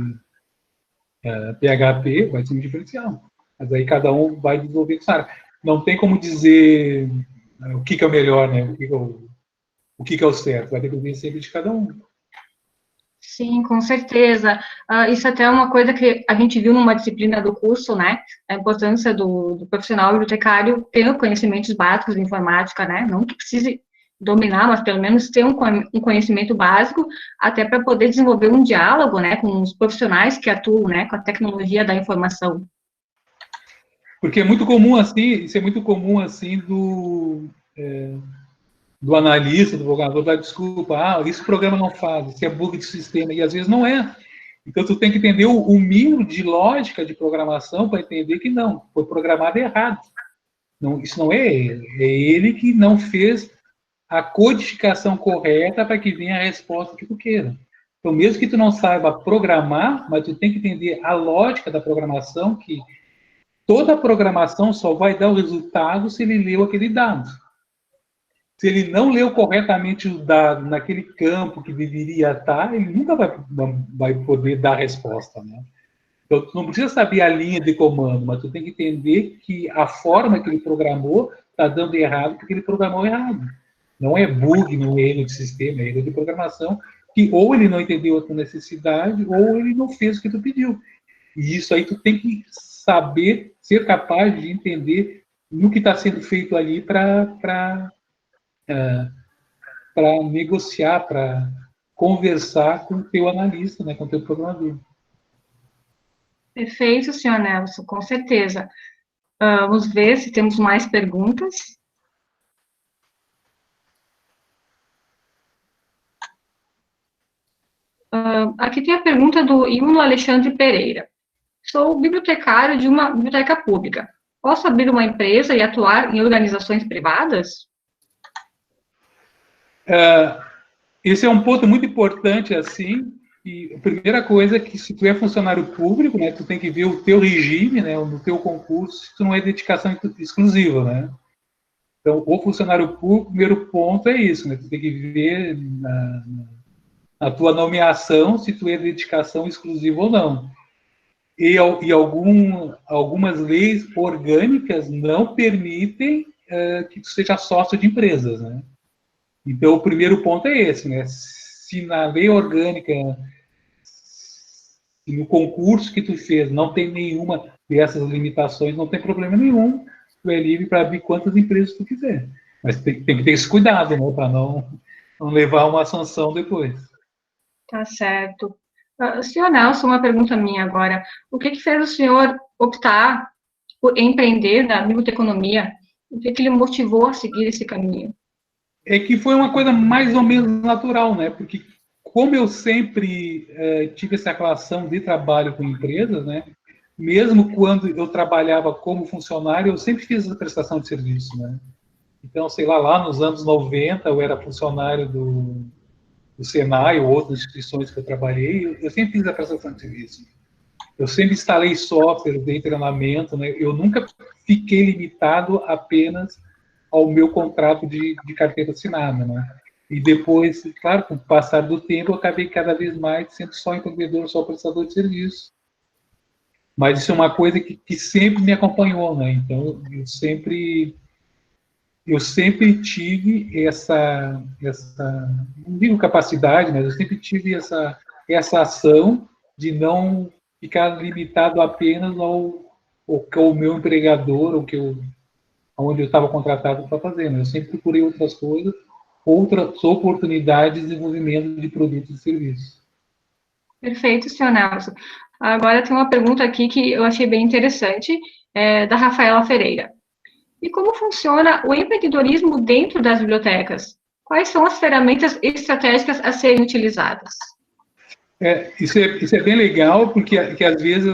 Speaker 4: PHP, vai ser um diferencial. Mas aí cada um vai desenvolver, sabe? Não tem como dizer o que é o melhor, né? O que é o certo, vai depender sempre de cada um.
Speaker 5: Sim, com certeza. Isso até é uma coisa que a gente viu numa disciplina do curso, né? A importância do profissional bibliotecário ter conhecimentos básicos de informática, né? Não que precise dominar, mas pelo menos ter um conhecimento básico, até para poder desenvolver um diálogo, né, com os profissionais que atuam, né, com a tecnologia da informação.
Speaker 4: Porque é muito comum assim, isso é muito comum assim do analista, do programador, dar desculpa, isso o programa não faz, isso é bug de sistema, e às vezes não é. Então, tu tem que entender o mínimo de lógica de programação para entender que não, foi programado errado. Não, isso não é ele. É ele que não fez a codificação correta para que venha a resposta que tu queira. Então, mesmo que tu não saiba programar, mas tu tem que entender a lógica da programação, que toda programação só vai dar o resultado se ele leu aquele dado. Se ele não leu corretamente o dado naquele campo que deveria estar, ele nunca vai poder dar a resposta, né? Então, tu não precisa saber a linha de comando, mas tu tem que entender que a forma que ele programou está dando errado porque ele programou errado. Não é bug, não é erro de sistema, é erro de programação, que ou ele não entendeu a tua necessidade, ou ele não fez o que tu pediu. E isso aí tu tem que saber, ser capaz de entender no que está sendo feito ali para negociar, para conversar com o teu analista, né, com o teu programador.
Speaker 5: Perfeito, senhor Nelson, com certeza. Vamos ver se temos mais perguntas. Aqui tem a pergunta do Iuno Alexandre Pereira. Sou bibliotecário de uma biblioteca pública. Posso abrir uma empresa e atuar em organizações privadas?
Speaker 4: Esse é um ponto muito importante, assim, e a primeira coisa é que se tu é funcionário público, né, tu tem que ver o teu regime, né, no teu concurso, se tu não é dedicação exclusiva, né. Então, o funcionário público, o primeiro ponto é isso, né, tu tem que ver na tua nomeação se tu é dedicação exclusiva ou não. E algumas leis orgânicas não permitem que tu seja sócio de empresas, né. Então, o primeiro ponto é esse, né? Se na lei orgânica, se no concurso que tu fez não tem nenhuma dessas limitações, não tem problema nenhum, tu é livre para abrir quantas empresas tu quiser. Mas tem que ter esse cuidado, né? Para não levar uma sanção depois.
Speaker 5: Tá certo. Senhor Nelson, uma pergunta minha agora. O que fez o senhor optar por empreender na biblioteconomia? O que lhe motivou a seguir esse caminho?
Speaker 4: É que foi uma coisa mais ou menos natural, né? Porque como eu sempre tive essa relação de trabalho com empresas, né? Mesmo quando eu trabalhava como funcionário, eu sempre fiz essa prestação de serviço, né? Então, sei lá nos anos 90, eu era funcionário do Senai ou outras instituições que eu trabalhei, eu sempre fiz a prestação de serviço. Eu sempre instalei software, dei treinamento, né? Eu nunca fiquei limitado apenas ao meu contrato de carteira assinada, né? E depois, claro, com o passar do tempo, eu acabei cada vez mais sendo só empreendedor, só prestador de serviço. Mas isso é uma coisa que sempre me acompanhou, né? Então, eu sempre tive essa não digo capacidade, mas eu sempre tive essa ação de não ficar limitado apenas ao meu empregador, onde eu estava contratado para fazer, né? Eu sempre procurei outras coisas, outras oportunidades de desenvolvimento de produtos e serviços.
Speaker 5: Perfeito, senhor Nelson. Agora tem uma pergunta aqui que eu achei bem interessante, da Rafaela Ferreira. E como funciona o empreendedorismo dentro das bibliotecas? Quais são as ferramentas estratégicas a serem utilizadas?
Speaker 4: Isso é bem legal, porque que às vezes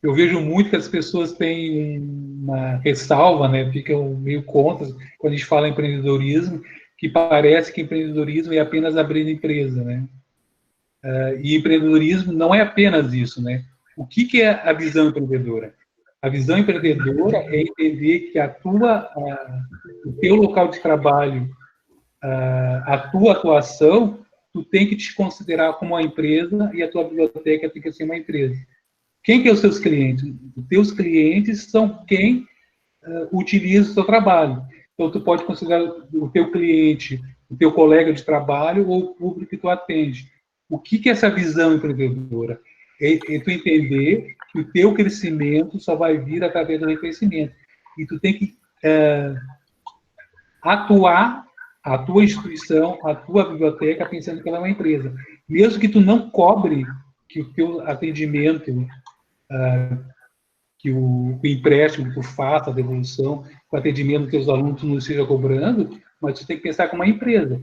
Speaker 4: eu vejo muito que as pessoas têm uma ressalva, né? Ficam meio contra quando a gente fala em empreendedorismo, que parece que empreendedorismo é apenas abrir empresa, né? E empreendedorismo não é apenas isso, né? O que é a visão empreendedora? A visão empreendedora é entender que o teu local de trabalho, a tua atuação, tu tem que te considerar como uma empresa e a tua biblioteca tem que ser uma empresa. Quem que é os seus clientes? Os teus clientes são quem utiliza o seu trabalho. Então, tu pode considerar o teu cliente, o teu colega de trabalho ou o público que tu atende. O que é essa visão empreendedora? É tu entender que o teu crescimento só vai vir através do reconhecimento. E tu tem que atuar a tua instituição, a tua biblioteca, pensando que ela é uma empresa. Mesmo que tu não cobre que o teu atendimento, que o empréstimo que tu faça, a devolução, o atendimento dos teus alunos tu não esteja cobrando, mas tu tem que pensar como uma empresa.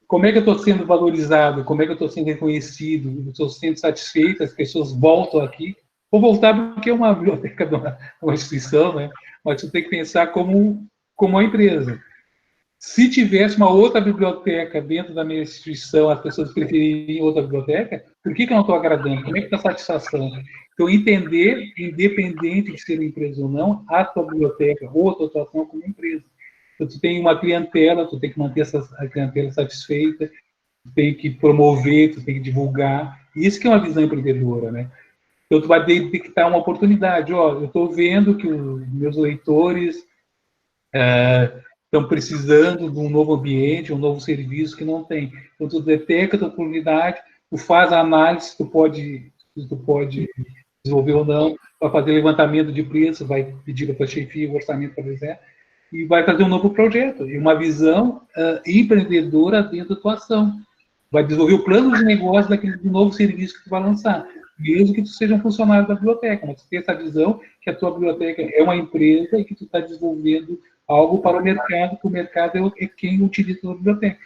Speaker 4: Como é que eu estou sendo valorizado? Como é que eu estou sendo reconhecido? Estou sendo satisfeito? As pessoas voltam aqui. Vou voltar porque é uma biblioteca de uma instituição, né? Mas tu tem que pensar como uma empresa. Se tivesse uma outra biblioteca dentro da minha instituição, as pessoas prefeririam outra biblioteca, por que eu não estou agradando? Como é que está a satisfação? Então, entender, independente de ser empresa ou não, a tua biblioteca ou a tua atuação como empresa. Então, tu tem uma clientela, tu tem que manter a clientela satisfeita, tu tem que promover, tu tem que divulgar. Isso que é uma visão empreendedora, né? Então, tu vai detectar uma oportunidade. Ó, eu estou vendo que os meus leitores estão precisando de um novo ambiente, um novo serviço que não tem. Então, tu detecta a tua oportunidade, tu faz a análise, tu pode desenvolver ou não, vai fazer levantamento de preço, vai pedir para a tua chefia o orçamento para fazer, e vai fazer um novo projeto, e uma visão empreendedora dentro da tua ação. Vai desenvolver o plano de negócio do novo serviço que tu vai lançar, mesmo que tu seja um funcionário da biblioteca, mas tu tem essa visão que a tua biblioteca é uma empresa e que tu está desenvolvendo algo para o mercado, que o mercado é quem utiliza a biblioteca.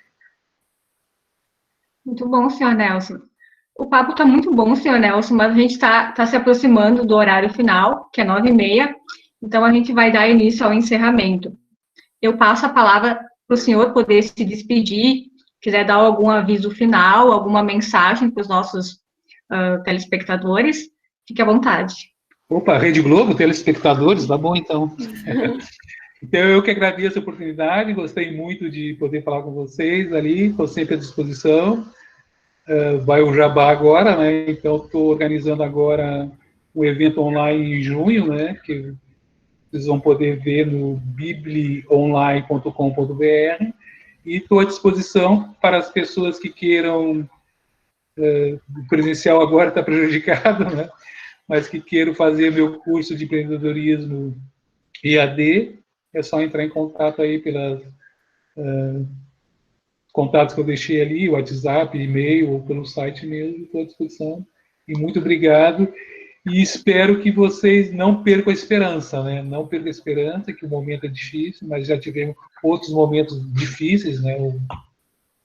Speaker 5: Muito bom, senhor Nelson. O papo está muito bom, senhor Nelson, mas a gente está se aproximando do horário final, que é 9h30, então a gente vai dar início ao encerramento. Eu passo a palavra para o senhor poder se despedir, quiser dar algum aviso final, alguma mensagem para os nossos telespectadores, fique à vontade.
Speaker 4: Opa, Rede Globo, telespectadores, tá bom então. Então, eu que agradeço a oportunidade, gostei muito de poder falar com vocês ali, estou sempre à disposição. Vai o jabá agora, né? Então, estou organizando agora um evento online em junho, né? Que vocês vão poder ver no biblionline.com.br, e estou à disposição para as pessoas que queiram, o presencial agora está prejudicado, né? Mas que queiram fazer meu curso de empreendedorismo EAD, é só entrar em contato aí pelas contatos que eu deixei ali, WhatsApp, e-mail, ou pelo site mesmo, estou à disposição. E muito obrigado. E espero que vocês não percam a esperança, né? Não percam a esperança, que o momento é difícil, mas já tivemos outros momentos difíceis, né?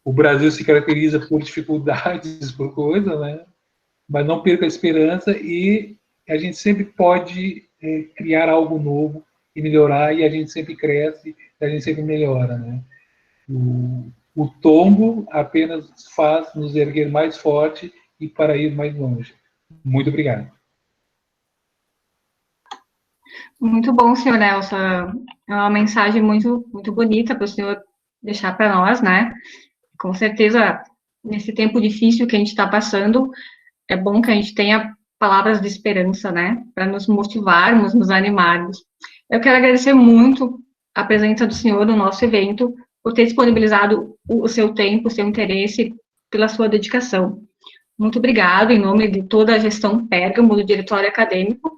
Speaker 4: O Brasil se caracteriza por dificuldades, por coisa, né? Mas não perca a esperança, e a gente sempre pode criar algo novo e melhorar, e a gente sempre cresce, e a gente sempre melhora, né? O tombo apenas faz nos erguer mais forte e para ir mais longe. Muito obrigado.
Speaker 5: Muito bom, senhor Nelson. É uma mensagem muito, muito bonita para o senhor deixar para nós, né? Com certeza, nesse tempo difícil que a gente está passando, é bom que a gente tenha palavras de esperança, né? Para nos motivarmos, nos animarmos. Eu quero agradecer muito a presença do senhor no nosso evento, por ter disponibilizado o seu tempo, o seu interesse, pela sua dedicação. Muito obrigado, em nome de toda a gestão Pérgamo, do Diretório Acadêmico.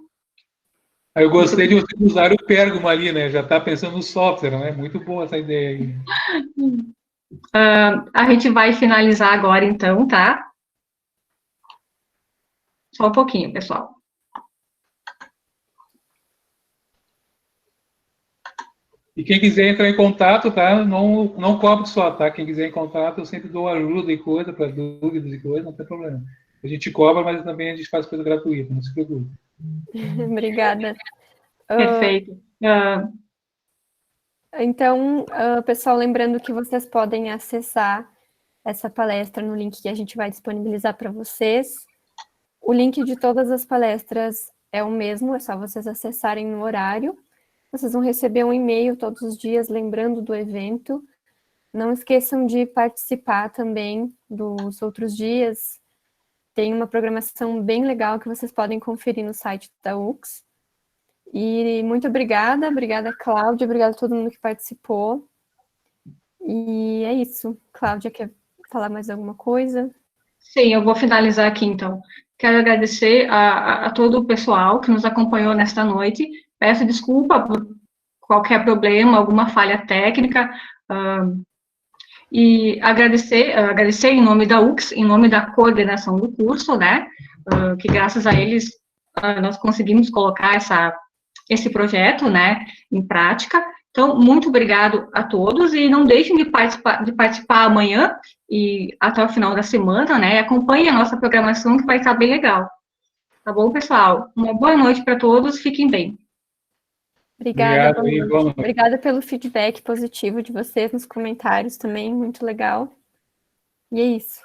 Speaker 4: Eu gostei de vocês usarem o Pérgamo ali, né? Já está pensando no software, né? Muito boa essa ideia aí.
Speaker 5: A gente vai finalizar agora, então, tá? Só um pouquinho, pessoal.
Speaker 4: E quem quiser entrar em contato, tá? Não cobro só, tá? Quem quiser em contato, eu sempre dou ajuda e coisa para dúvidas e coisa, não tem problema. A gente cobra, mas também a gente faz coisa gratuita, não se preocupe.
Speaker 2: Obrigada.
Speaker 5: Perfeito.
Speaker 2: Então, pessoal, lembrando que vocês podem acessar essa palestra no link que a gente vai disponibilizar para vocês. O link de todas as palestras é o mesmo, é só vocês acessarem no horário. Vocês vão receber um e-mail todos os dias lembrando do evento. Não esqueçam de participar também dos outros dias. Tem uma programação bem legal que vocês podem conferir no site da UX. E muito obrigada, Cláudia, obrigada a todo mundo que participou. E é isso. Cláudia, quer falar mais alguma coisa?
Speaker 5: Sim, eu vou finalizar aqui, então. Quero agradecer a todo o pessoal que nos acompanhou nesta noite. Peço desculpa por qualquer problema, alguma falha técnica, e agradecer em nome da UX, em nome da coordenação do curso, né, que graças a eles nós conseguimos colocar esse projeto, né, em prática. Então, muito obrigado a todos e não deixem de participar amanhã e até o final da semana, né, acompanhem a nossa programação que vai estar bem legal. Tá bom, pessoal? Uma boa noite para todos, fiquem bem.
Speaker 2: Obrigada,
Speaker 4: Obrigado e boa noite.
Speaker 2: Obrigada pelo feedback positivo de vocês nos comentários também, muito legal. E é isso.